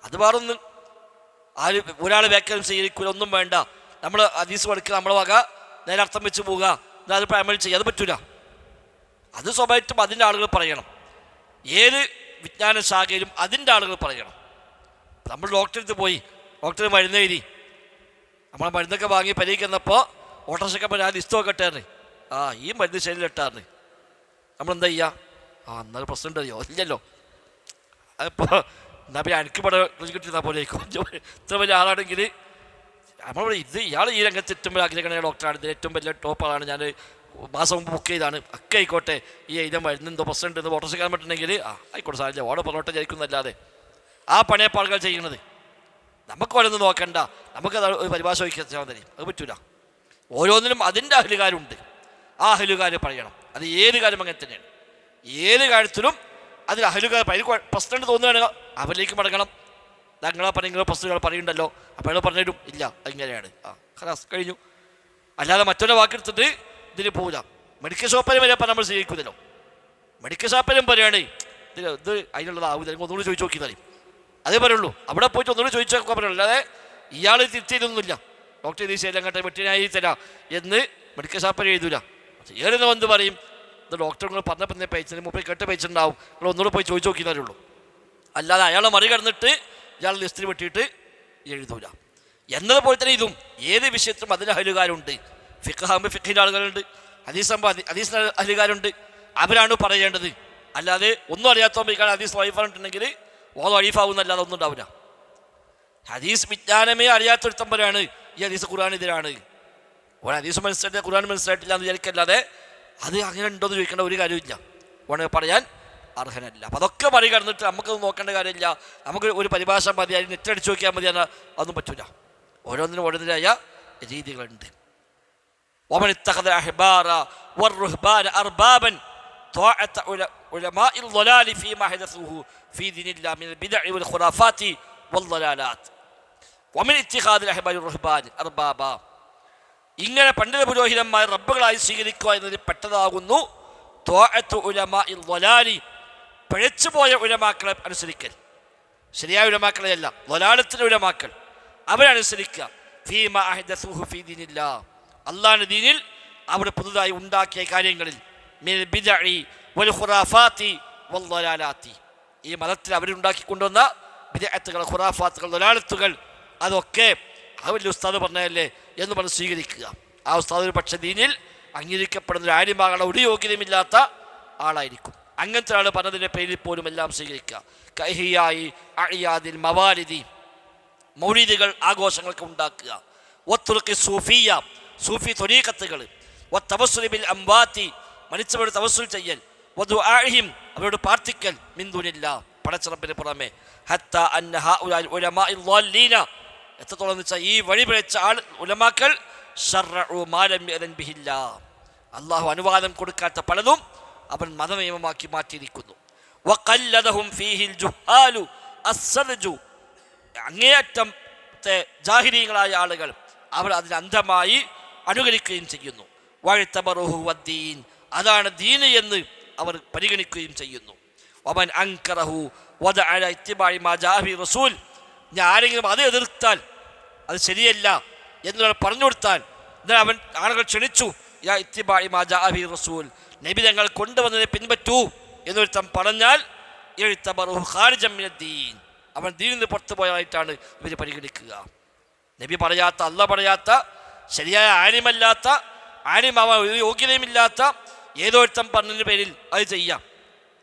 അത് വേറൊന്ന് ആര് ഒരാൾ വ്യാഖ്യാനം സ്വീകരിക്കൂല, ഒന്നും വേണ്ട, നമ്മൾ ഹദീസ് പഠിക്കുക, നമ്മളെ വക നേരെ അർത്ഥം വെച്ച് പോവുക, എന്നാൽ അതിപ്പോൾ അമൽ ചെയ്യുക, അത് പറ്റൂല. അത് സ്വാഭാവികമായിട്ടും അതിൻ്റെ ആളുകൾ പറയണം. ഏത് വിജ്ഞാന ശാഖയിലും അതിൻ്റെ ആളുകൾ പറയണം. നമ്മൾ ഡോക്ടറെ അടുത്ത് പോയി, ഡോക്ടർ മരുന്ന് എഴുതി, നമ്മൾ മരുന്നൊക്കെ വാങ്ങി പരീക്ഷിക്കുന്നപ്പോൾ ഓട്ടോറിക്ഷ ഞാൻ ലിസ്റ്റ് നോക്കട്ടായിരുന്നു, ഈ മരുന്ന് ശരിയിലിട്ടായിരുന്നു. നമ്മളെന്താ ചെയ്യുക? എന്നാലും പ്രശ്നം ഉണ്ടോ? ഇല്ലല്ലോ. അതിപ്പോൾ എന്നാൽ പിന്നെ എനിക്ക് ഇവിടെ കിട്ടുന്ന പോലെ ഇത്ര വലിയ ആളാണെങ്കിൽ നമ്മൾ ഇത് ഇയാൾ ഈ രംഗത്ത് ഏറ്റവും വലിയ ആഗ്രഹിക്കുന്ന ഡോക്ടറാണ്, ഇതിൽ ഏറ്റവും വലിയ ടോപ്പ് ആളാണ്, ഞാൻ മാസം മുമ്പ് ബുക്ക് ചെയ്താണ്, ഒക്കെ ആയിക്കോട്ടെ, ഈ എഴുതാൻ മരുന്ന് എന്തോ പ്രശ്നം ഉണ്ട് എന്ന് ഓട്ടോറിക്ഷ പറ്റുന്നെങ്കിൽ ആയിക്കോട്ടെ സാറില്ല, ഓടെ പൊറോട്ട ജയിക്കുന്നല്ലാതെ ആ പണിയപ്പോൾ ആളുകൾ ചെയ്യുന്നത്. നമുക്ക് ഓരോന്നും നോക്കണ്ട, നമുക്കത് ഒരു പരിഭാഷ വയ്ക്കാൻ മതി, അത് പറ്റൂല. ഓരോന്നിനും അതിൻ്റെ അഹലുകാരുണ്ട്, ആ അഹലുകാർ പറയണം. അത് ഏത് കാര്യം അങ്ങനെ തന്നെയാണ്. ഏത് കാര്യത്തിലും അതിൽ അഹലുകാർ പ്രശ്നം തോന്നുകയാണെങ്കിൽ അവരിലേക്ക് മടങ്ങണം. ഞങ്ങളെ പറഞ്ഞ പ്രശ്നങ്ങൾ പറയുന്നുണ്ടല്ലോ, അപ്പോൾ അയാൾ പറഞ്ഞിട്ടും ഇല്ല അതിങ്ങനെയാണ്, ഖലാസ് കഴിഞ്ഞു. അല്ലാതെ മറ്റൊരു വാക്കെടുത്തിട്ട് ഇതിന് പോകില്ല. മെഡിക്കൽ ഷോപ്പിലും വരെ അപ്പം നമ്മൾ സ്വീകരിക്കുന്നല്ലോ. മെഡിക്കൽ ഷോപ്പിലും പറയുകയാണ് ഇത് അതിനുള്ളതാവില്ല, നിങ്ങൾ ഒന്നുകൂടി ചോദിച്ചു നോക്കിയാൽ അതേ പറയുള്ളൂ. അവിടെ പോയിട്ട് ഒന്നുകൂടി ചോദിച്ചു നോക്കാൻ പറയുള്ളൂ. അല്ലാതെ ഇയാൾ തിരിച്ചെഴുതൊന്നുമില്ല, ഡോക്ടർ ഇത് ശരി അങ്ങോട്ടെ വെട്ടിനായി തരാം എന്ന് മെഡിക്കൽ ഷോപ്പിൽ എഴുതൂല. ഏതെന്ന് വന്ന് പറയും ഇത് ഡോക്ടർ നിങ്ങൾ പറഞ്ഞപ്പോൾ തന്നെ പൈസ മുപ്പേ കെട്ട് പൈസ ഉണ്ടാവും, നിങ്ങൾ ഒന്നുകൂടെ പോയി ചോദിച്ചു നോക്കിയാലേ ഉള്ളൂ. അല്ലാതെ അയാളെ മറികടന്നിട്ട് ഇയാൾ ലിസ്റ്റിൽ വെട്ടിയിട്ട് എഴുതൂല. എന്നതുപോലെ തന്നെ ഇതും ഏത് വിഷയത്തിലും അതിന് അഹലുകാരുണ്ട്. ഫിഖാകുമ്പോൾ ഫിഖിൻ്റെ ആളുകളുണ്ട്, ഹദീസാകുമ്പോൾ ഹദീസിന് അഹലുകാരുണ്ട്, അവരാണ് പറയേണ്ടത്. അല്ലാതെ ഒന്നും അറിയാത്തപ്പോൾ ഹദീസ് വൈഫായിട്ടുണ്ടെങ്കിൽ ഓരോ വൈഫാവുന്നല്ലാതെ ഒന്നും ഉണ്ടാവില്ല. ഹദീസ് വിജ്ഞാനമേ അറിയാത്തൊരുത്തമ്പരാണ് ഈ ഹദീസ് ഖുർആൻ ഇതിലാണ്. ഓൻ ഹദീസ് മനസ്സിലായിട്ട് ഖുർആൻ മനസ്സിലായിട്ടില്ല എന്ന് വിചാരിക്കല്ലാതെ അത് അങ്ങനെ ഉണ്ടോയെന്ന് ചോദിക്കേണ്ട ഒരു കാര്യമില്ല, ഓനെ പറയാൻ അർഹനല്ല. അപ്പം അതൊക്കെ മറികടന്നിട്ട് നമുക്കത് നോക്കേണ്ട കാര്യമില്ല, നമുക്ക് ഒരു പരിഭാഷ മതി, അതിന് നെറ്റടിച്ച് നോക്കിയാൽ മതി, അതൊന്നും പറ്റൂല. ഓരോന്നിനും ഓരോന്നിനായ രീതികളുണ്ട്. ومن اتخذ الأحبار والرهبان أربابا طاعة علماء الضلال فيما حدثوه في دين الله من البدع والخرافات والضلالات. ومن اتخاذ الأحبار والرهبان أربابا, ഇങ്ങനെ പണ്ഡിത പുരോഹിതന്മാർ റബ്ബുകളായി സ്വീകരിക്കുക എന്നതിൽ പെട്ടതാകുന്നു ത്വാഅത്തു ഉലമാഇൽ ളലാലി, പിഴച്ചുപോയ ഉലമാക്കളെ അനുസരിക്കൽ. ശരിയായ ഉലമാക്കളെയല്ല, ളലാലത്തിലെ ഉലമാക്കൾ, അവരനുസരിക്കുക. ഫീമ അഹ്ദസുഹു ഫീ ദീനില്ലാഹ്, അല്ലാഹുവിന്റെ ദീനിൽ അവർ പുതുതായി ഉണ്ടാക്കിയ കാര്യങ്ങളിൽ, മിനൽ ബിദ്അഇ വൽ ഖുറാഫാത്തി വൽ ളലാലാത്തി, ഈ മതത്തിൽ അവരുണ്ടാക്കിക്കൊണ്ടുവന്ന ബിദ്അത്തുകൾ, ഖുറാഫാത്തുകൾ, ളലാലത്തുകൾ, അതൊക്കെ ആ വലിയ ഉസ്താദ് പറഞ്ഞതല്ലേ എന്ന് പറഞ്ഞ് സ്വീകരിക്കുക. ആ ഉസ്താദ് ഒരു പക്ഷേ ദീനിൽ അംഗീകരിക്കപ്പെടുന്ന ഒരു ആലിമാകാനുള്ള ഒരു യോഗ്യതയുമില്ലാത്ത ആളായിരിക്കും. അങ്ങനത്തെ ആൾ പറഞ്ഞതിൻ്റെ പേരിൽ പോലും എല്ലാം സ്വീകരിക്കുക. കഹിയായി അഴിയാദിൽ മവാലിദി, മൗലിദുകൾ, ആഘോഷങ്ങളൊക്കെ ഉണ്ടാക്കുക. ഒത്തുറുക്കി സൂഫിയ, സൂഫി ത്വരീഖത്തുകൾ. തവസ്സുൽ ബിൽ അംവാത്തി, മരിച്ചവരോട് തവസ്സുൽ ചെയ്യൽ. വദുആഇഹിം, അവരോട് പ്രാർത്ഥിക്കൽ. മിൻ ദൂനില്ലാഹ്, പടച്ചറപ്പിന് പുറമെ. ഹത്ത അന്ന ഹഉലാൽ ഉലമാഇൽ ളാലീന, എത്രത്തോളം എന്ന് വെച്ചാൽ ഈ വഴി പിഴച്ച ആൾ ഉലമാക്കൾ ശർഉ മാ ലം യഅ്ദൻ ബിഹില്ലാഹ്, അല്ലാഹു അനുവാദം കൊടുക്കാത്ത പലതും അവൻ മതനിയമമാക്കി മാറ്റിയിരിക്കുന്നു. വഖല്ലദഹും ഫീഹിൽ ജുഹാലു അസ്സർജു, അങ്ങേയറ്റത്തെ ജാഹിലീങ്ങളായ ആളുകൾ അവർ അതിന് അന്ധമായി അനുകരിക്കുകയും ചെയ്യുന്നു. വഅ്തബറുഹു വദ്ദീൻ, അതാണ് ദീന് എന്ന് അവർ പരിഗണിക്കുകയും ചെയ്യുന്നു. വമൻ അൻകറഹു വദഅ ഇത്തിബാഇ മാ ജാഅ ബി റസൂൽ, ഞാൻ ആരെങ്കിലും അത് എതിർത്താൽ, അത് ശരിയല്ല എന്ന് പറഞ്ഞു കൊടുത്താൽ, എന്നാൽ അവൻ ആളുകൾ ക്ഷണിച്ചു യാ ഇത്തിബാഇ മാ ജാഅ ബി റസൂൽ, നബി തങ്ങൾ കൊണ്ടുവന്നതിനെ പിൻപറ്റൂ എന്നൊരുത്തം പറഞ്ഞാൽ ഇഅ്തബറുഹു ഖാരിജൻ മിനദ്ദീൻ, അവൻ ദീനിൽ നിന്ന് പുറത്തു പോയതായിട്ടാണ് ഇവർ പരിഗണിക്കുക. നബി പറയാത്ത, അല്ലാഹ് പറയാത്ത, ശരിയായ ആലിമല്ലാത്ത, ആലിമാവാൻ ഒരു യോഗ്യതയുമില്ലാത്ത ഏതോരുത്തം പറഞ്ഞതിൻ്റെ പേരിൽ അത് ചെയ്യാം.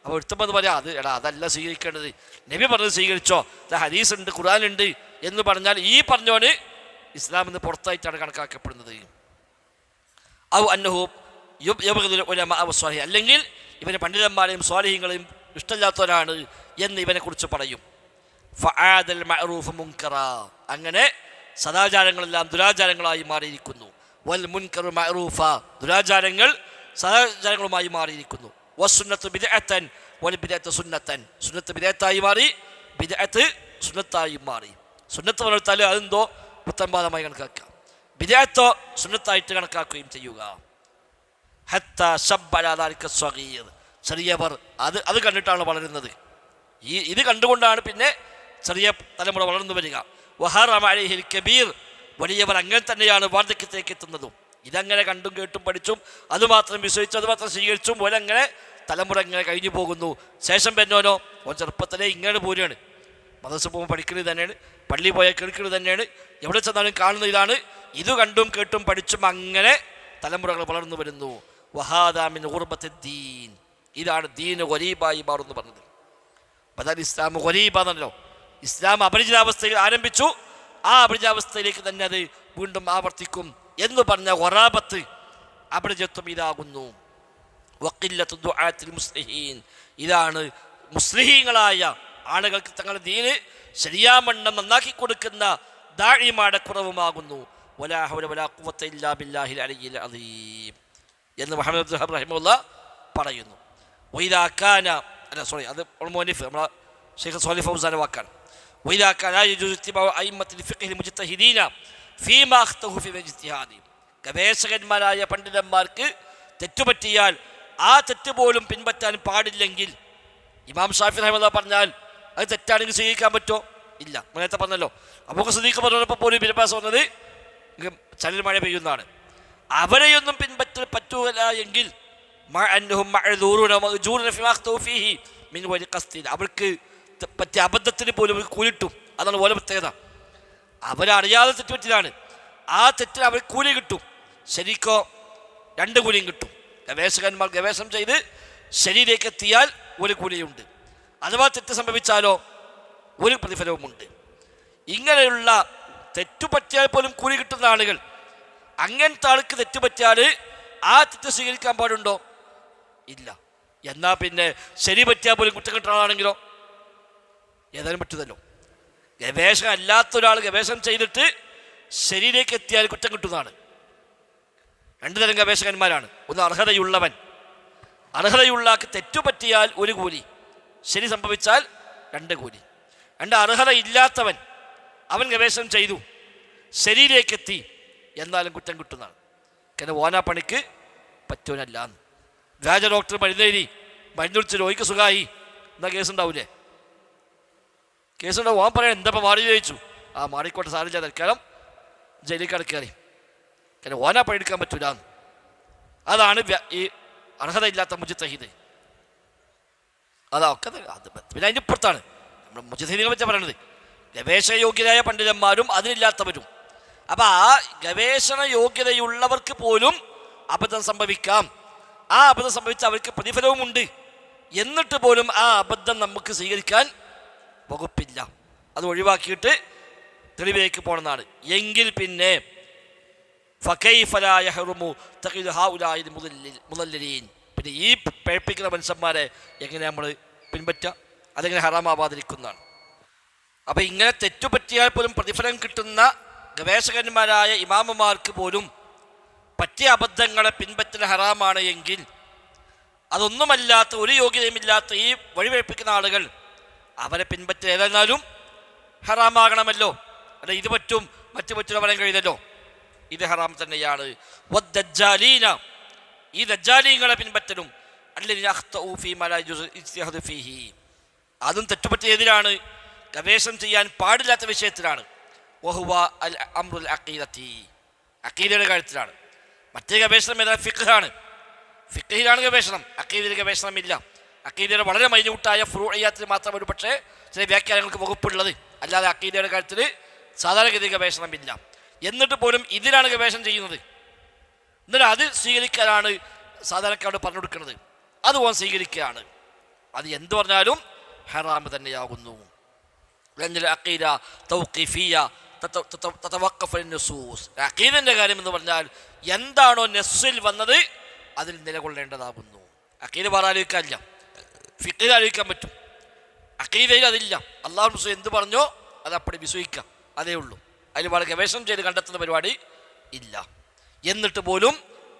അപ്പോൾ ഒരുത്തം എന്ന് പറയാം, അത് എടാ അതല്ല സ്വീകരിക്കേണ്ടത്, നബി പറഞ്ഞത് സ്വീകരിച്ചോ, ഹദീസ് ഉണ്ട്, ഖുർആനുണ്ട് എന്ന് പറഞ്ഞാൽ ഈ പറഞ്ഞോന് ഇസ്ലാമിൽ നിന്ന് പുറത്തായിട്ടാണ് കണക്കാക്കപ്പെടുന്നത്. ഔ അന്നഹു യബ്ഗദുൽ ഉലമാ വസ്വാലിഹീൻ, അല്ലെങ്കിൽ ഇവന് പണ്ഡിതന്മാരെയും സ്വാലിഹീങ്ങളെയും ഇഷ്ടമില്ലാത്തവരാണ് എന്ന് ഇവനെ കുറിച്ച് പറയും. ഫആദൽ മഅറൂഫ് മുൻകറ, അങ്ങനെ സദാചാരങ്ങളെല്ലാം ദുരാചാരങ്ങളായി മാറിയിരിക്കുന്നു. വൽ മുൻകറു മഅറൂഫ, ദുരാചാരങ്ങൾ സദാചാരങ്ങളുമായി മാറിയിരിക്കുന്നു. വസുന്നത്തു ബിദ്അത്തൻ വൽ ബിദ്അത്തു സുന്നത്തൻ, സുന്നത്ത് ബിദ്അത്തായി മാറി, ബിദ്അത്ത് സുന്നത്തായി മാറി. സുന്നത്ത് പറഞ്ഞാൽ അതെന്തോ പുത്തൻപാദമായി കണക്കാക്കുക, ബിദ്അത്തോ സുന്നത്തായിട്ട് കണക്കാക്കുകയും ചെയ്യുക. ഹത്ത ശബ്ബ അലാ ദാലിക സ്വഗീർ, ചെറിയവർ അത് കണ്ടിട്ടാണ് വളരുന്നത്. ഇത് കണ്ടുകൊണ്ടാണ് പിന്നെ ചെറിയ തലമുറ വളർന്നു വരിക. വഹറമ അലൈഹിൽ കബീർ, വലിയവർ അങ്ങനെ തന്നെയാണ് വാർദ്ധക്യത്തേക്ക് എത്തുന്നതും. ഇതങ്ങനെ കണ്ടും കേട്ടും പഠിച്ചും അതുമാത്രം വിശ്വസിച്ചും അതുമാത്രം സ്വീകരിച്ചും ഓരങ്ങനെ തലമുറ ഇങ്ങനെ കഴിഞ്ഞു പോകുന്നു. ശേഷം പെന്നോനോ ഓൻ ചെറുപ്പത്തിലെ ഇങ്ങനെ പോരുകയാണ്, മദ്രസ പോകുമ്പോൾ പഠിക്കുന്നത് തന്നെയാണ്, പള്ളി പോയാൽ കേൾക്കുന്നത് തന്നെയാണ്, എവിടെ ചെന്നാലും കാണുന്ന ഇതാണ്. ഇത് കണ്ടും കേട്ടും പഠിച്ചും അങ്ങനെ തലമുറകൾ വളർന്നു വരുന്നു. വഹാദാ മിൻ ഗുർബത്തിദ്ദീൻ, ഇതാണ് ദീന് ഗരീബായി മാറുന്നു പറഞ്ഞത്. അതായത് ഇസ്ലാം ഗരീബാണല്ലോ, ഇസ്ലാം അപരിചിതാവസ്ഥയിൽ ആരംഭിച്ചു, ആ അപരിചിതാവസ്ഥയിലേക്ക് തന്നെ അത് വീണ്ടും ആവർത്തിക്കും എന്ന് പറഞ്ഞ ഖറാബത്ത്, അപരിചിത്വം ഇതാകുന്നു. വഖില്ലത്തു ദുആത്തിൽ മുസ്ലിഹീൻ, ഇതാണ് മുസ്ലിഹീങ്ങളായ ആളുകൾക്ക് തങ്ങളുടെ ദീന് ശരിയാമണ്ണം നന്നാക്കി കൊടുക്കുന്ന ദാഇമാരുടെ കുറവുമാകുന്നു. വലാ ഹൗല വലാ ഖുവത ഇല്ലാ ബില്ലാഹിൽ അലിയിൽ അദീം എന്ന് മുഹമ്മദ് അബ്ദുൽ വഹാബ് റഹിമഹുല്ലാഹ് പറയുന്നു. വഇദാ കാന അത് മുഅല്ലിഫ് നമ്മുടെ ശൈഖ് സ്വാലിഹ് ഫൗസാന്റെ വാക്കാണ്. വഇദാ കാന ലാ യജൂസു ഇത്തിബാഉ അയിമ്മത്തിൽ ഫിഖ്ഹിൽ മുജ്തഹിദീന ഫീമാ അഖ്തഹു ഫീ ഇജ്തിഹാദി, ഗവേഷകന്മാരായ പണ്ഡിതന്മാർക്ക് തെറ്റുപറ്റിയാൽ ആ തെറ്റ് പോലും പിൻപറ്റാൻ പാടില്ലെങ്കിൽ, ഇമാം ഷാഫി റഹിമഹുല്ലാഹ് പറഞ്ഞാൽ അത് തെറ്റാണെങ്കിൽ സ്വീകരിക്കാൻ പറ്റുമോ? ഇല്ല. നേരത്തെ പറഞ്ഞല്ലോ, അബൂബക്കർ സിദ്ദീഖ് പറഞ്ഞപ്പോൾ പോലും വിരപ്പാസം പറഞ്ഞത് ചലൽ മഴ പെയ്യുന്നതാണ്. അവരെയൊന്നും പിൻപറ്റാൻ പറ്റൂല എങ്കിൽ അവർക്ക് പറ്റിയ അബദ്ധത്തിന് പോലും കൂലിട്ടും. അതാണ് ഓരോ പ്രത്യേകത. അവരറിയാതെ തെറ്റുപറ്റിയതാണ്, ആ തെറ്റിന് അവർ കൂലി കിട്ടും. ശരിക്കോ 2 കൂലിയും കിട്ടും. ഗവേഷകന്മാർ ഗവേഷണം ചെയ്ത് ശരിയിലേക്ക് എത്തിയാൽ ഒരു കൂലിയുണ്ട്, അഥവാ തെറ്റ് സംഭവിച്ചാലോ ഒരു പ്രതിഫലവുമുണ്ട്. ഇങ്ങനെയുള്ള തെറ്റുപറ്റിയാൽ പോലും കൂലി കിട്ടുന്ന ആളുകൾ, അങ്ങനത്തെ ആൾക്ക് തെറ്റുപറ്റിയാൽ ആ തെറ്റ് സ്വീകരിക്കാൻ പാടുണ്ടോ? ഇല്ല. എന്നാൽ പിന്നെ ശരി പറ്റിയാൽ പോലും കുറ്റം കിട്ടുന്ന ആളാണെങ്കിലോ ഏതായാലും പറ്റുന്നല്ലോ. ഗവേഷണം അല്ലാത്ത ഒരാൾ ഗവേഷണം ചെയ്തിട്ട് ശരിയിലേക്ക് എത്തിയാൽ കുറ്റം കിട്ടുന്നതാണ്. രണ്ടു തരം ഗവേഷകന്മാരാണ്. ഒന്ന് അർഹതയുള്ളവൻ, അർഹതയുള്ള തെറ്റുപറ്റിയാൽ ഒരു കൂലി, ശരി സംഭവിച്ചാൽ 2 കൂലി. അർഹത ഇല്ലാത്തവൻ, അവൻ ഗവേഷണം ചെയ്തു ശരിയിലേക്കെത്തി എന്നാലും കുറ്റം കിട്ടുന്നതാണ്. കാരണം ഓനാ പണിക്ക് പറ്റൂനല്ല. വ്യാജ ഡോക്ടർ മരുന്നെഴുതി മരുന്നുടിച്ച് രോഗിക്ക് സുഖമായി എന്നാ കേസുണ്ടാവൂലേ? കേസുണ്ടാവും. ഓൻ പറയാൻ എന്താ മാറി ചോദിച്ചു, ആ മാറിക്കോട്ടെ സാറില്ല, തൽക്കാലം ജയിലിൽ കിടക്കേറി. കാരണം ഓനാ പണിയെടുക്കാൻ പറ്റൂല. അതാണ് ഈ അർഹതയില്ലാത്ത മുജ്തഹിദ്. അതൊക്കെ പിന്നെ അതിൻ്റെ ഇപ്പുറത്താണ് നമ്മൾ മുജ്തഹിദിനെ പറ്റി പറയണത്. ഗവേഷണ യോഗ്യരായ പണ്ഡിതന്മാരും അതിനില്ലാത്തവരും. അപ്പം ആ ഗവേഷണ യോഗ്യതയുള്ളവർക്ക് പോലും അബദ്ധം സംഭവിക്കാം. ആ അബദ്ധം സംഭവിച്ച അവർക്ക് പ്രതിഫലവുമുണ്ട്. എന്നിട്ട് പോലും ആ അബദ്ധം നമുക്ക് സ്വീകരിക്കാൻ വകുപ്പില്ല. അത് ഒഴിവാക്കിയിട്ട് തെളിവിലേക്ക് പോകണമെന്നാണ്. എങ്കിൽ പിന്നെ പിന്നെ ഈ പേഴ്പ്പിക്കുന്ന മനുഷ്യന്മാരെ എങ്ങനെ നമ്മൾ പിൻപറ്റുക? അതെങ്ങനെ ഹറാമാവാതിരിക്കുന്നതാണ്. അപ്പം ഇങ്ങനെ തെറ്റുപറ്റിയാൽ പോലും പ്രതിഫലം കിട്ടുന്ന ഗവേഷകന്മാരായ ഇമാമുമാർക്ക് പോലും പറ്റിയ അബദ്ധങ്ങളെ പിൻപറ്റൽ ഹറാമാണ് എങ്കിൽ അതൊന്നുമല്ലാത്ത ഒരു യോഗ്യതയുമില്ലാത്ത ഈ വഴിപേഴ്പ്പിക്കുന്ന ആളുകൾ അവരെ പിൻപറ്റൽ ഏതായിരുന്നാലും ഹറാമാകണമല്ലോ. അല്ല ഇത് പറ്റും മറ്റു പറ്റുന്ന പറയാൻ കഴിയുന്നല്ലോ, ഇത് ഹറാം തന്നെയാണ്. ഈ ദജ്ജാലീങ്ങളെ പിൻപറ്റലും അതും തെറ്റുപറ്റിയതിലാണ്, ഗവേഷണം ചെയ്യാൻ പാടില്ലാത്ത വിഷയത്തിലാണ്. അഖീദയുടെ കാര്യത്തിലാണ്. മറ്റേ ഗവേഷണം ഏതാണ്? ഫിഖ്ഹാണ്. ഫിഖ്ഹിലാണ് ഗവേഷണം, അഖീദയിൽ ഗവേഷണമില്ല. അഖീദയുടെ വളരെ മൈന്യൂട്ടായ ഫുറൂഇയാത്തിൽ മാത്രം ഒരു പക്ഷേ ചില വ്യാഖ്യാനങ്ങൾക്ക് വകുപ്പുള്ളത്, അല്ലാതെ അഖീദയുടെ കാര്യത്തിൽ സാധാരണഗതി ഗവേഷണമില്ല. എന്നിട്ട് പോലും ഇതിലാണ് ഗവേഷണം ചെയ്യുന്നത്. എന്നിട്ട് അത് സ്വീകരിക്കാനാണ് സാധാരണക്കാരോട് പറഞ്ഞു കൊടുക്കുന്നത്. അത് പോകാൻ സ്വീകരിക്കുകയാണ്. അത് എന്തു പറഞ്ഞാലും ഹറാം തന്നെയാകുന്നു. അഖീദന്റെ കാര്യം എന്ന് പറഞ്ഞാൽ എന്താണോ നെസ്സിൽ വന്നത് അതിൽ നിലകൊള്ളേണ്ടതാകുന്നു. അഖീദ ആലോചിക്കാനില്ല, ഫിഖ്ഹിൽ ആലോചിക്കാൻ പറ്റും. അഖീദയിൽ അതില്ല. അല്ലാഹു റസൂൽ എന്ത് പറഞ്ഞോ അത് അപ്പടി വിശ്വസിക്കാം, അതേ ഉള്ളൂ. അതിൽ വളരെ ഗവേഷണം ചെയ്ത് കണ്ടെത്തുന്ന പരിപാടി ഇല്ല. എന്നിട്ട് പോലും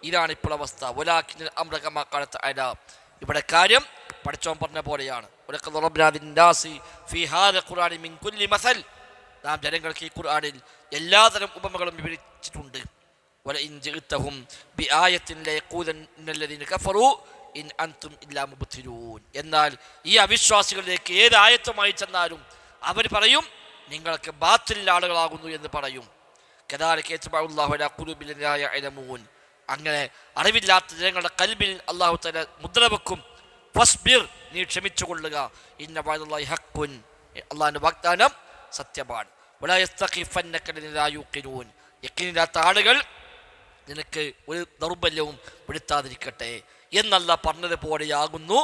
ഇതാണ് ഇപ്പോൾ അവസ്ഥ. ഇവിടെ കാര്യം പഠിച്ചോൻ പറഞ്ഞ പോലെയാണ്. നാം ജനങ്ങൾക്ക് ഈ ഖുർആനിൽ എല്ലാതരം ഉപമകളും വിവരിച്ചിട്ടുണ്ട്. എന്നാൽ ഈ അവിശ്വാസികളിലേക്ക് ഏത് ആയത്തുമായി ചെന്നാലും അവർ പറയും നിങ്ങൾക്ക് ബാത്തിലുള്ള ആളുകളാകുന്നു എന്ന് പറയും. അങ്ങനെ അറിവില്ലാത്ത ജനങ്ങളുടെ കൽബിൽ അല്ലാഹു തആല മുദ്ര വെക്കും. ഫസ്ബിർ, നീ ക്ഷമിച്ചു കൊള്ളുക. ഇന്ന വഅദല്ലാഹി ഹഖ്ഖുൻ, അല്ലാഹുവിന്റെ വാഗ്ദാനം സത്യമാണ്. വലാ യസ്തഖിഫന്നക ലദീന യുഖിനൂൻ, യഖീനില്ലാത്ത ആളുകൾ നിനക്ക് ഒരു ദൗർബല്യവും പെടുത്താതിരിക്കട്ടെ എന്നല്ല പറഞ്ഞതുപോലെയാകുന്നു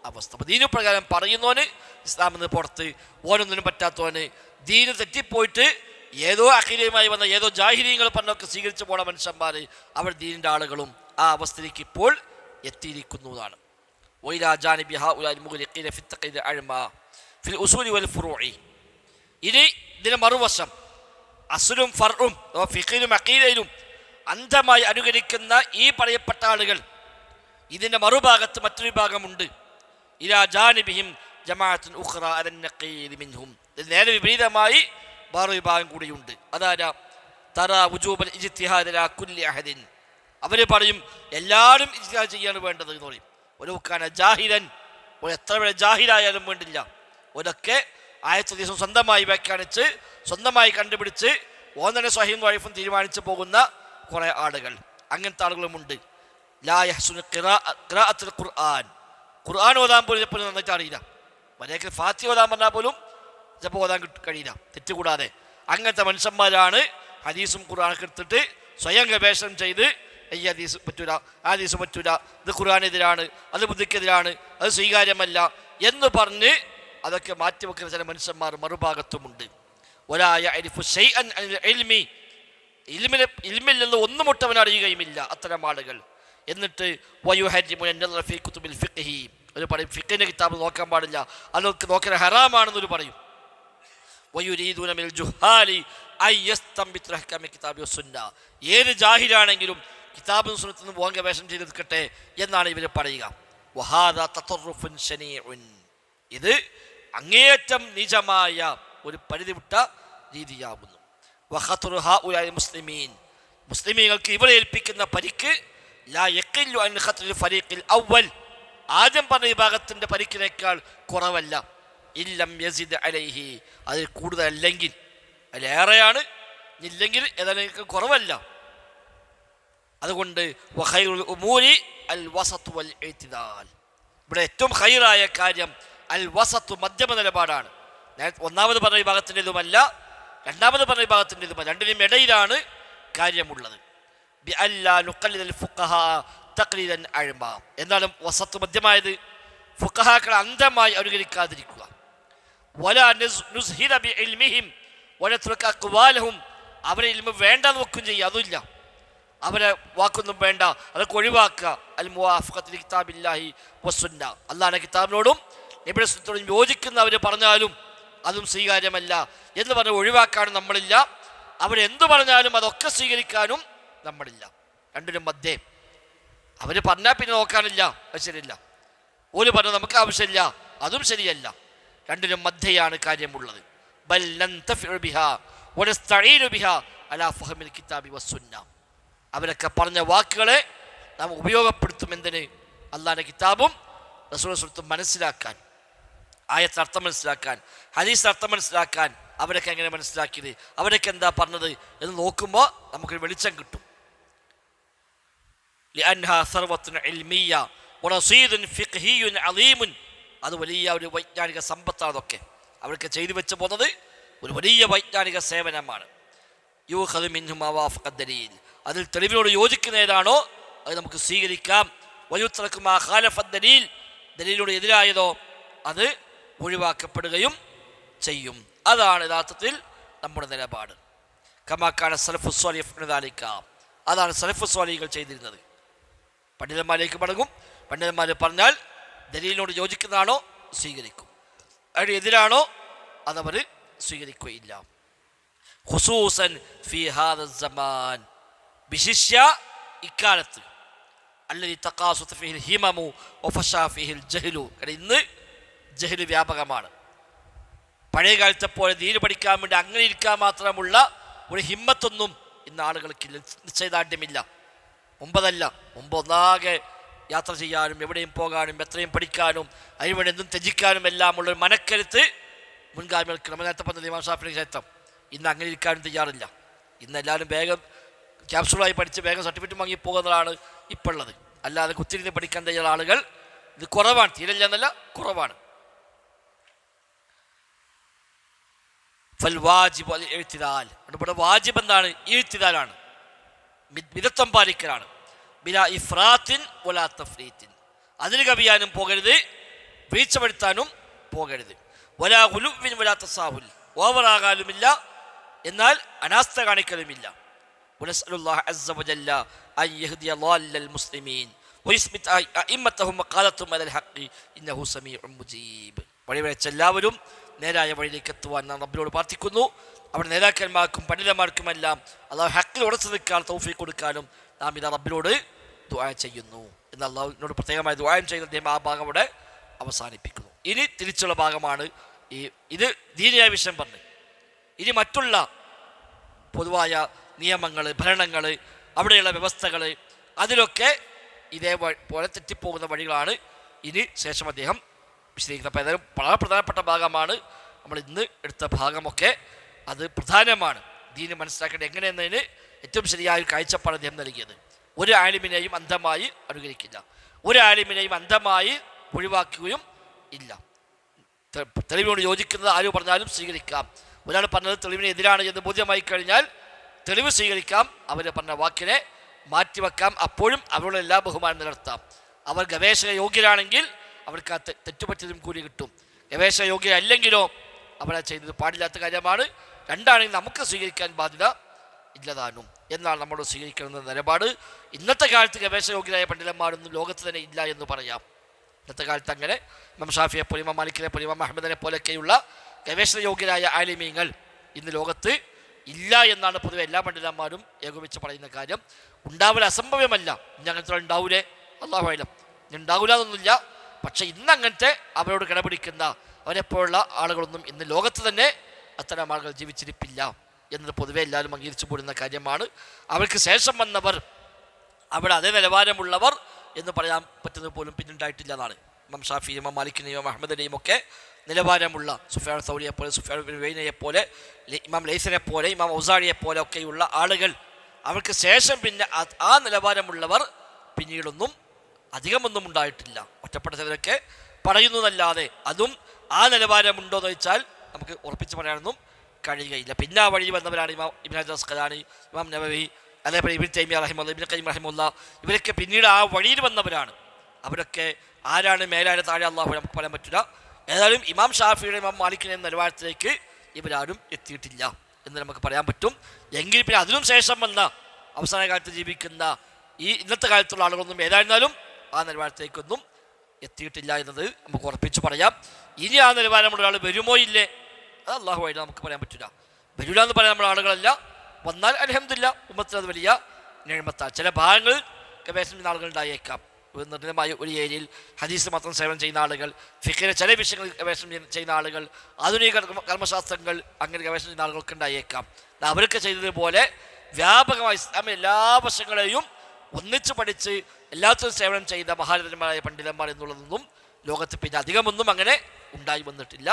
അവസ്ഥ. ദീനു പ്രകാരം പറയുന്നവന് ഇസ്ലാമിൽ നിന്ന് പുറത്ത്, ഓരോന്നിനും പറ്റാത്തവന് ദീന് തെറ്റിപ്പോയിട്ട് ഏതോ അഖീദയുമായി വന്ന ഏതോ ജാഹിലീങ്ങൾ പറഞ്ഞൊക്കെ സ്വീകരിച്ചു പോണ മനുഷ്യന്മാർ അവർ ദീനിൻ്റെ ആളുകളും ആ അവസ്ഥയിലേക്ക് ഇപ്പോൾ എത്തിയിരിക്കുന്നതാണ്. ഇനി ഇതിന് മറുവശം അസ്ലും ഫർഉം ഫിഖിലും അഖീദയിലും അന്ധമായി അനുകരിക്കുന്ന ഈ പറയപ്പെട്ട ആളുകൾ, ഇതിൻ്റെ മറുഭാഗത്ത് മറ്റൊരു വിഭാഗമുണ്ട്. ഇലാ ജാനിബിഹിം ജമാഅത്തുൻ ഉഖ്റ അലൻ നഖീദ് മിൻഹും, നേരെ വിപരീതമായി വേറെ വിഭാഗം കൂടിയുണ്ട്. അതാരാ? തറ വുജൂബൽ ഇജ്തിഹാദ് അലാ കുല്ലി അഹദിൻ, അവർ പറയും എല്ലാവരും ഇജ്തിഹാദ് ചെയ്യാണ് വേണ്ടത് എന്ന് പറയും. ഒരുക്കാന ജാഹിലൻ, എത്ര വരെ ജാഹിലായാലും വേണ്ടില്ല, ഒരൊക്കെ ആയത്ത് ദിവസം സ്വന്തമായി വ്യാഖ്യാനിച്ച് സ്വന്തമായി കണ്ടുപിടിച്ച് ഓന്നെ സ്വഹീം വൈഫും തീരുമാനിച്ച് പോകുന്ന കുറേ ആളുകൾ, അങ്ങനത്തെ ആളുകളുമുണ്ട്. ലാ യഹ്സുനു ഖിറാഅത്തുൽ ഖുർആൻ, ഖുർആൻ ഓതാൻ പോലും ചിലപ്പോൾ നന്നായിട്ട് അറിയില്ല. മര്യാദയ്ക്ക് ഫാത്തിഹ ഓതാൻ പറഞ്ഞാൽ പോലും ചിലപ്പോൾ ഓതാൻ കഴിയില്ല തെറ്റുകൂടാതെ. അങ്ങനത്തെ മനുഷ്യന്മാരാണ് ഹദീസും ഖുർആനൊക്കെ എടുത്തിട്ട് സ്വയം ഗവേഷണം ചെയ്ത് ഈ ഹദീസ് പറ്റൂല, ആ ഹദീസ് പറ്റൂല, ഇത് ഖുർആനെതിരാണ്, അത് ബുദ്ധിക്കെതിരാണ്, അത് സ്വീകാര്യമല്ല എന്ന് പറഞ്ഞ് അതൊക്കെ മാറ്റിവെക്കുന്ന ചില മനുഷ്യന്മാർ മറുഭാഗത്തുമുണ്ട്. ഇൽമിൽ നിന്ന് ഒന്നും ഒട്ടവൻ അറിയുകയുമില്ല അത്തരം ആളുകൾ. എന്നിട്ട് ഒരു പറയും ഫിഖിന്റെ കിതാബ് നോക്കാൻ പാടില്ല, അതൊക്കെ നോക്കാൻ ഹറാമാണെന്നൊരു പറയും. ഏത് ജാഹിലാണെങ്കിലും കിതാബും സുന്നത്തും നിന്ന് പോകാൻ ഗവേഷണം ചെയ്ത് നിൽക്കട്ടെ എന്നാണ് ഇവർ പറയുക. ഇത് അങ്ങേയറ്റം നിജമായ ഒരു പരിധി വിട്ട രീതിയാകുന്നു. മുസ്ലിമീങ്ങൾക്ക് ഇവരെ ഏൽപ്പിക്കുന്ന പരിക്ക് ആദ്യം പറഞ്ഞ വിഭാഗത്തിന്റെ പരിക്കിനേക്കാൾ കുറവല്ല. ഇല്ലം യസിദ് അലൈഹി, അതിൽ കൂടുതലല്ലെങ്കിൽ, അതിലേറെയാണ്, ഇല്ലെങ്കിൽ ഏതായാലും കുറവല്ല. അതുകൊണ്ട് ഇവിടെ ഏറ്റവും ഖൈറായ കാര്യം അൽ വസത്തു, മധ്യമ നിലപാടാണ്. ഒന്നാമത് പറഞ്ഞ വിഭാഗത്തിൻ്റെതുമല്ല, രണ്ടാമത് പറഞ്ഞ വിഭാഗത്തിൻ്റെതുമല്ല, രണ്ടിനും ഇടയിലാണ് കാര്യമുള്ളത്. എന്നാലും വസത്ത് മധ്യമായത് ഫുഖഹാക്കളെ അന്ധമായി അനുകരിക്കാതിരിക്കുക. അവരെ ഇൽമ വേണ്ട നോക്കും ചെയ്യുക, അതുമില്ല, അവരെ വാക്കൊന്നും വേണ്ട, അതൊക്കെ ഒഴിവാക്കുക. അൽ മുവാഫഖത്ത് കിതാബില്ലാഹി വസുന്ന, അല്ലാഹുവിന്റെ കിതാബിനോടും നബിയുടെ സുന്നത്തോടും യോജിക്കുന്ന അവർ പറഞ്ഞാലും അതും സ്വീകാര്യമല്ല എന്ന് പറഞ്ഞ് ഒഴിവാക്കാനും നമ്മളില്ല. അവരെന്തു പറഞ്ഞാലും അതൊക്കെ സ്വീകരിക്കാനും നമ്മളില്ല. രണ്ടിനും മധ്യേ. അവർ പറഞ്ഞാൽ പിന്നെ നോക്കാനില്ല, അത് ശരിയല്ല. ഓര് പറഞ്ഞാൽ നമുക്ക് ആവശ്യമില്ല, അതും ശരിയല്ല. രണ്ടിനും മധ്യയാണ് കാര്യമുള്ളത്. അവരൊക്കെ പറഞ്ഞ വാക്കുകളെ നാം ഉപയോഗപ്പെടുത്തും. എന്തിന്? അള്ളാഹിന്റെ കിതാബും റസൂലുള്ളാഹിന്റെ സുന്നത്തും മനസ്സിലാക്കാൻ, ആയത്തെ അർത്ഥം മനസ്സിലാക്കാൻ, ഹദീസിന്റെ അർത്ഥം മനസ്സിലാക്കാൻ. അവരൊക്കെ എങ്ങനെ മനസ്സിലാക്കിയത്, അവരൊക്കെ എന്താ പറഞ്ഞത് എന്ന് നോക്കുമ്പോൾ നമുക്കൊരു വെളിച്ചം കിട്ടും. അത് വലിയ ഒരു വൈജ്ഞാനിക സമ്പത്താണ്. അതൊക്കെ അവർക്ക് ചെയ്തു വെച്ച് പോകുന്നത് ഒരു വലിയ വൈജ്ഞാനിക സേവനമാണ്. അതിൽ തെളിവിനോട് യോജിക്കുന്ന ഏതാണോ അത് നമുക്ക് സ്വീകരിക്കാം. ദലീലിനോട് എതിരായതോ അത് ഒഴിവാക്കപ്പെടുകയും ചെയ്യും. അതാണ് യഥാർത്ഥത്തിൽ നമ്മുടെ നിലപാട്. കമാക്കാന സലഫു സ്വാലിഹ്, അതാണ് സലഫു സ്വാലിഹുകൾ ചെയ്തിരുന്നത്. പണ്ഡിതന്മാരിലേക്ക് മടങ്ങും. പണ്ഡിതന്മാർ പറഞ്ഞാൽ ദലീലിനോട് യോജിക്കുന്നതാണോ സ്വീകരിക്കും, അതിന് എതിരാണോ അതവർ സ്വീകരിക്കുകയില്ല. ഖുസൂസൻ ഫീ ഹാദ സമാൻ, വിശിഷ്യ ഇക്കാലത്ത്, അല്ലദീ തഖാസുത ഫീഹിൽ ഹിമമു വഫശാ ഫീഹിൽ ജഹ്ലു. ഇന്ന് ജഹ്ല് വ്യാപകമാണ്. പഴയ കാലത്തെ പോലെ ദീന് പഠിക്കാൻ വേണ്ടി അങ്ങനെ ഇരിക്കാൻ മാത്രമുള്ള ഒരു ഹിമ്മത്തൊന്നും ഇന്ന് ആളുകൾക്കില്ല, നിശ്ചയദാർഢ്യമില്ല. മുമ്പതല്ല, മുമ്പ് ഒന്നാകെ യാത്ര ചെയ്യാനും എവിടെയും പോകാനും എത്രയും പഠിക്കാനും അതിനുവേണ്ടി എന്തും ത്യജിക്കാനും എല്ലാം ഉള്ളൊരു മനക്കരുത്ത് മുൻഗാമികൾക്ക്, നമ്മൾ നേരത്തെ പറഞ്ഞ ഇമാം ഷാഫിഈ ചരിത്രം. ഇന്ന് അങ്ങനെ ഇരിക്കാനും തയ്യാറില്ല. ഇന്ന് എല്ലാവരും വേഗം ക്യാപ്സൂളായി പഠിച്ച് വേഗം സർട്ടിഫിക്കറ്റ് വാങ്ങി പോകുന്നതാണ് ഇപ്പോൾ ഉള്ളത്. അല്ലാതെ കുത്തിരിന്ന് പഠിക്കാൻ തയ്യാറുള്ള ആളുകൾ ഇത് കുറവാണ്. തീരല്ല എന്നല്ല, കുറവാണ്. ഇവിടെ വാജിബ് എന്താണ്? ഇഴ്തിദാലാണ്, മിതത്വം പാലിക്കലാണ്. ബിലാ ഇഫ്രാത്തിൻ വലാ തഫ്രീത്തിൻ, അതിന് കവിയാനും പോകരുത്, വീഴ്ച വരുത്താനും പോകരുത്. വലാ ഗുലുവിൻ വലാ തസാഹുൽ, ഓവറാകാനുമില്ല എന്നാൽ അനാസ്ഥ കാണിക്കലുമില്ല. വനസ്അലുല്ലാഹ അസ്സ വജല്ല അൻ യഹ്ദിയ ളാല്ലൽ മുസ്ലിമീൻ വയസ്മിത അഇമ്മതഹും വഖാലത്തും അലൽ ഹഖ് ഇന്നഹു സമീഉൻ മുജീബ്. വഴിവെച്ച എല്ലാവരും നേരായ വഴിയിലേക്ക് എത്തുവാൻ നാം റബ്ബിനോട് പ്രാർത്ഥിക്കുന്നു. അവിടെ നേതാക്കന്മാർക്കും പണ്ഡിതന്മാർക്കുമെല്ലാം അല്ലാഹു ഹഖിൽ ഉറച്ചു നിൽക്കാൻ തൗഫീഖ് കൊടുക്കാനും നാം ഇതാ റബ്ബിനോട് ദുആ ചെയ്യുന്നു. എന്ന് അല്ലാഹുവിനോട് പ്രത്യേകമായി ദുആയും ചെയ്ത് അദ്ദേഹം ആ ഭാഗം അവിടെ അവസാനിപ്പിക്കുന്നു. ഇനി തിരിച്ചുള്ള ഭാഗമാണ് ഇത് ദീനിയായ വിഷയം പറഞ്ഞ്. ഇനി മറ്റുള്ള പൊതുവായ നിയമങ്ങൾ, ഭരണങ്ങൾ, അവിടെയുള്ള വ്യവസ്ഥകൾ, അതിലൊക്കെ ഇതേപോലെ തെറ്റിപ്പോകുന്ന വഴികളാണ് ഇനി ശേഷം അദ്ദേഹം വിശദീകരിക്കുന്നത്. അപ്പോൾ ഏതായാലും വളരെ പ്രധാനപ്പെട്ട ഭാഗമാണ് നമ്മൾ ഇന്ന് എടുത്ത ഭാഗമൊക്കെ. അത് പ്രധാനമാണ്. ദീന് മനസ്സിലാക്കേണ്ടത് എങ്ങനെയെന്നതിന് ഏറ്റവും ശരിയായ ഒരു കാഴ്ചപ്പാട് അദ്ദേഹം നൽകിയത്. ഒരു ആലിമിനെയും അന്ധമായി അനുകരിക്കില്ല, ഒരു ആലിമിനെയും അന്ധമായി ഒഴിവാക്കുകയും ഇല്ല. തെളിവിനോട് യോജിക്കുന്നത് ആര് പറഞ്ഞാലും സ്വീകരിക്കാം. ഒരാൾ പറഞ്ഞത് തെളിവിന് എതിരാണ് എന്ന് ബോധ്യമായി കഴിഞ്ഞാൽ തെളിവ് സ്വീകരിക്കാം, അവർ പറഞ്ഞ വാക്കിനെ മാറ്റിവെക്കാം. അപ്പോഴും അവരുടെ എല്ലാ ബഹുമാനം നിലനിർത്താം. അവർ ഗവേഷക യോഗ്യരാണെങ്കിൽ അവർക്ക് ആ തെറ്റുപറ്റിയതും കൂലി കിട്ടും. ഗവേഷക യോഗ്യ അല്ലെങ്കിലോ അവരെ ചെയ്തത് പാടില്ലാത്ത കാര്യമാണ്. രണ്ടാണെങ്കിൽ നമുക്ക് സ്വീകരിക്കാൻ ബാധ്യത ഇല്ലതാനും. എന്നാണ് നമ്മളോട് സ്വീകരിക്കുന്ന നിലപാട്. ഇന്നത്തെ കാലത്ത് ഗവേഷണയോഗ്യരായ പണ്ഡിതന്മാരൊന്നും ലോകത്ത് തന്നെ ഇല്ല എന്ന് പറയാം. ഇന്നത്തെ കാലത്ത് അങ്ങനെ ഇമാം ഷാഫിയെ പോലെ, ഇമാം മാലിക്കിനെ പോലെ, ഇമാം അഹമ്മദിനെ പോലെയൊക്കെയുള്ള ഗവേഷണയോഗ്യരായ ആലിമീങ്ങൾ ഇന്ന് ലോകത്ത് ഇല്ല എന്നാണ് പൊതുവെ എല്ലാ പണ്ഡിതന്മാരും ഏകോപിച്ച് പറയുന്ന കാര്യം. ഉണ്ടാവൽ അസംഭവ്യമല്ല. ഇനി അങ്ങനത്തെ ഉണ്ടാവൂലേ, അല്ലാഹു അഅലം, ഇനി ഉണ്ടാവില്ല എന്നൊന്നുമില്ല. പക്ഷെ ഇന്ന് അങ്ങനത്തെ അവരോട് കിടപിടിക്കുന്ന അവരെപ്പോലുള്ള ആളുകളൊന്നും ഇന്ന് ലോകത്ത് തന്നെ അത്തരം ആളുകൾ ജീവിച്ചിരിപ്പില്ല എന്നത് പൊതുവെ എല്ലാവരും അംഗീകരിച്ചു പോരുന്ന കാര്യമാണ്. അവർക്ക് ശേഷം വന്നവർ അവിടെ അതേ നിലവാരമുള്ളവർ എന്ന് പറയാൻ പറ്റുന്നത് പോലും പിന്നുണ്ടായിട്ടില്ല എന്നാണ്. ഇമാം ഷാഫി, ഇമാം മാലിക്കിനെയും ഇമാം അഹമ്മദിനെയും ഒക്കെ നിലവാരമുള്ള സുഫിയാൻ സൗരിയെ പോലെ, സുഫിയാൻ ബിൻ ഉയൈനയെ പോലെ, ഇമാം ലൈസിനെ പോലെ, ഇമാം ഔസാഇയെ പോലെ ഒക്കെയുള്ള ആളുകൾ അവർക്ക് ശേഷം പിന്നെ ആ നിലവാരമുള്ളവർ പിന്നീടൊന്നും അധികമൊന്നും ഉണ്ടായിട്ടില്ല. ഒറ്റപ്പെട്ട ചിലരൊക്കെ പറയുന്നതല്ലാതെ അതും ആ നിലവാരമുണ്ടോ എന്ന് വെച്ചാൽ നമുക്ക് ഉറപ്പിച്ച് പറയാനൊന്നും കഴിയുകയില്ല. പിന്നെ ആ വഴി വന്നവരാണ് ഇമാം ഇബ്നു ഹജർ അസ്ഖലാനി, ഇമാം നവവി, അതേപോലെ ഇബ്നു തൈമിയ്യ റഹിമഹുല്ലാഹ്, ഇബ്നു ഖയ്യിം റഹിമഹുല്ലാഹ്, ഇവരൊക്കെ പിന്നീട് ആ വഴിയിൽ വന്നവരാണ്. അവരൊക്കെ ആരാണ് മേലാരെ താഴെ അല്ലാഹു നമുക്ക് പറയാൻ പറ്റില്ല. ഏതായാലും ഇമാം ഷാഫിയുടെ, ഇമാം മാലിക്കിൻ്റെ നിലവാരത്തിലേക്ക് ഇവരാരും എത്തിയിട്ടില്ല എന്ന് നമുക്ക് പറയാൻ പറ്റും. എങ്കിൽ പിന്നെ അതിനും ശേഷം വന്ന അവസാന കാലത്ത് ജീവിക്കുന്ന ഈ ഇന്നത്തെ കാലത്തുള്ള ആളുകളൊന്നും ഏതായിരുന്നാലും ആ നിലവാരത്തേക്കൊന്നും എത്തിയിട്ടില്ല എന്നത് നമുക്ക് ഉറപ്പിച്ച് പറയാം. ഇനി ആ നിലവാരമുള്ള ഒരാൾ വരുമോ ഇല്ലേ, അത് അല്ലാഹു അഅലം നമുക്ക് പറയാൻ പറ്റില്ല. വരില്ല എന്ന് പറയാൻ നമ്മുടെ ആളുകളല്ല. വന്നാൽ അൽഹംദുലില്ലാഹ് ഉമ്മത്തിന് അത് വലിയ നിഅമത്താണ്. ചില ഭാഗങ്ങൾ ഗവേഷണം ചെയ്യുന്ന ആളുകൾ ഉണ്ടായേക്കാം. നിർണയമായ ഒരു ഏരിയയിൽ ഹദീസ് മാത്രം സേവനം ചെയ്യുന്ന ആളുകൾ, ഫിഖിലെ ചില വിഷയങ്ങൾ ഗവേഷണം ചെയ്യുന്ന ആളുകൾ, ആധുനിക കർമ്മശാസ്ത്രങ്ങൾ അങ്ങനെ ഗവേഷണം ചെയ്യുന്ന ആളുകൾക്ക് ഉണ്ടായേക്കാം. അവരൊക്കെ ചെയ്തതുപോലെ വ്യാപകമായി ഇസ്ലാമിലെ എല്ലാ വശങ്ങളെയും ഒന്നിച്ച് പഠിച്ച് എല്ലാത്തിനും സേവനം ചെയ്ത മഹാരഥന്മാരായ പണ്ഡിതന്മാർ എന്നുള്ളതൊന്നും ലോകത്ത് പിന്നെ അധികമൊന്നും അങ്ങനെ ഉണ്ടായി വന്നിട്ടില്ല.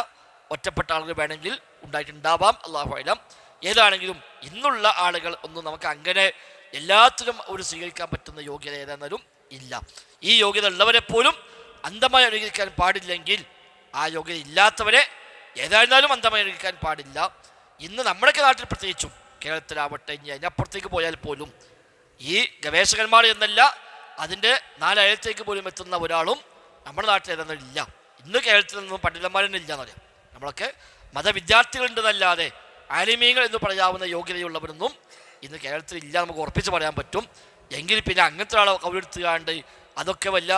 ഒറ്റപ്പെട്ട ആളുകൾ വേണമെങ്കിൽ ഉണ്ടായിട്ടുണ്ടാവാം, അല്ലാഹു അഅലം. ഏതാണെങ്കിലും ഇന്നുള്ള ആളുകൾ ഒന്നും നമുക്ക് അങ്ങനെ എല്ലാത്തിനും ഒരു സ്വീകരിക്കാൻ പറ്റുന്ന യോഗ്യത ഏതാണെന്നാലും ഇല്ല. ഈ യോഗ്യത ഉള്ളവരെ പോലും അന്ധമായി അനുകരിക്കാൻ പാടില്ലെങ്കിൽ ആ യോഗ്യത ഇല്ലാത്തവരെ ഏതായിരുന്നാലും അന്ധമായി അനുകരിക്കാൻ പാടില്ല. ഇന്ന് നമ്മുടെയൊക്കെ നാട്ടിൽ പ്രത്യേകിച്ചും കേരളത്തിലാവട്ടെ, ഇനി അതിനപ്പുറത്തേക്ക് പോയാൽ പോലും ഈ ഗവേഷകന്മാർ എന്നല്ല അതിൻ്റെ നാലയലത്തേക്ക് പോലും എത്തുന്ന ഒരാളും നമ്മുടെ നാട്ടിൽ ഏതാണെന്നും ഇല്ല. ഇന്ന് കേരളത്തിൽ നിന്നും പണ്ഡിതന്മാരെന്നെ ഇല്ല എന്നറിയാം. നമ്മളൊക്കെ മതവിദ്യാർത്ഥികളുണ്ടെന്നല്ലാതെ ആലിമീങ്ങൾ എന്ന് പറയാവുന്ന യോഗ്യതയുള്ളവരൊന്നും ഇന്ന് കേരളത്തിൽ ഇല്ല നമുക്ക് ഉറപ്പിച്ച് പറയാൻ പറ്റും. എങ്കിൽ പിന്നെ അങ്ങനത്തെ ആളെ കവിടെടുത്തുകാണ്ട് അതൊക്കെ വല്ല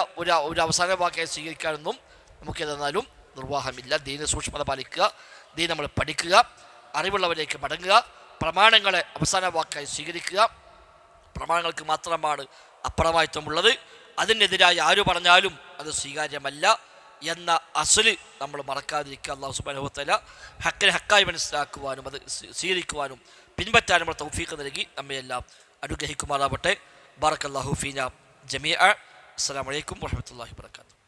ഒരു അവസാന വാക്കായി സ്വീകരിക്കാനൊന്നും നമുക്ക് ഏതെന്നാലും നിർവാഹമില്ല. ദീന സൂക്ഷ്മത പാലിക്കുക, ദീൻ നമ്മൾ പഠിക്കുക, അറിവുള്ളവരേക്ക് മടങ്ങുക, പ്രമാണങ്ങളെ അവസാന വാക്കായി സ്വീകരിക്കുക. പ്രമാണങ്ങൾക്ക് മാത്രമാണ് അപ്രമാദിത്വമുള്ളത്. അതിനെതിരായി ആര് പറഞ്ഞാലും അത് സ്വീകാര്യമല്ല എന്ന അസ്ല് നമ്മൾ മറക്കാതിരിക്കുക. അല്ലാഹു സുബ്ഹാനഹു വ തആല ഹക്കിനെ ഹക്കായി മനസ്സിലാക്കുവാനും അത് സ്വീകരിക്കുവാനും പിൻപറ്റാനും നമ്മൾ തൗഫീഖ് നൽകി നമ്മയെല്ലാം അനുഗ്രഹിക്കുമാറാവട്ടെ. ബാറക്കല്ലാഹു ഫീന ജമീഅ. അസ്സലാമു അലൈക്കും വറഹ്മത്തുള്ളാഹി വബറകാതുഹു.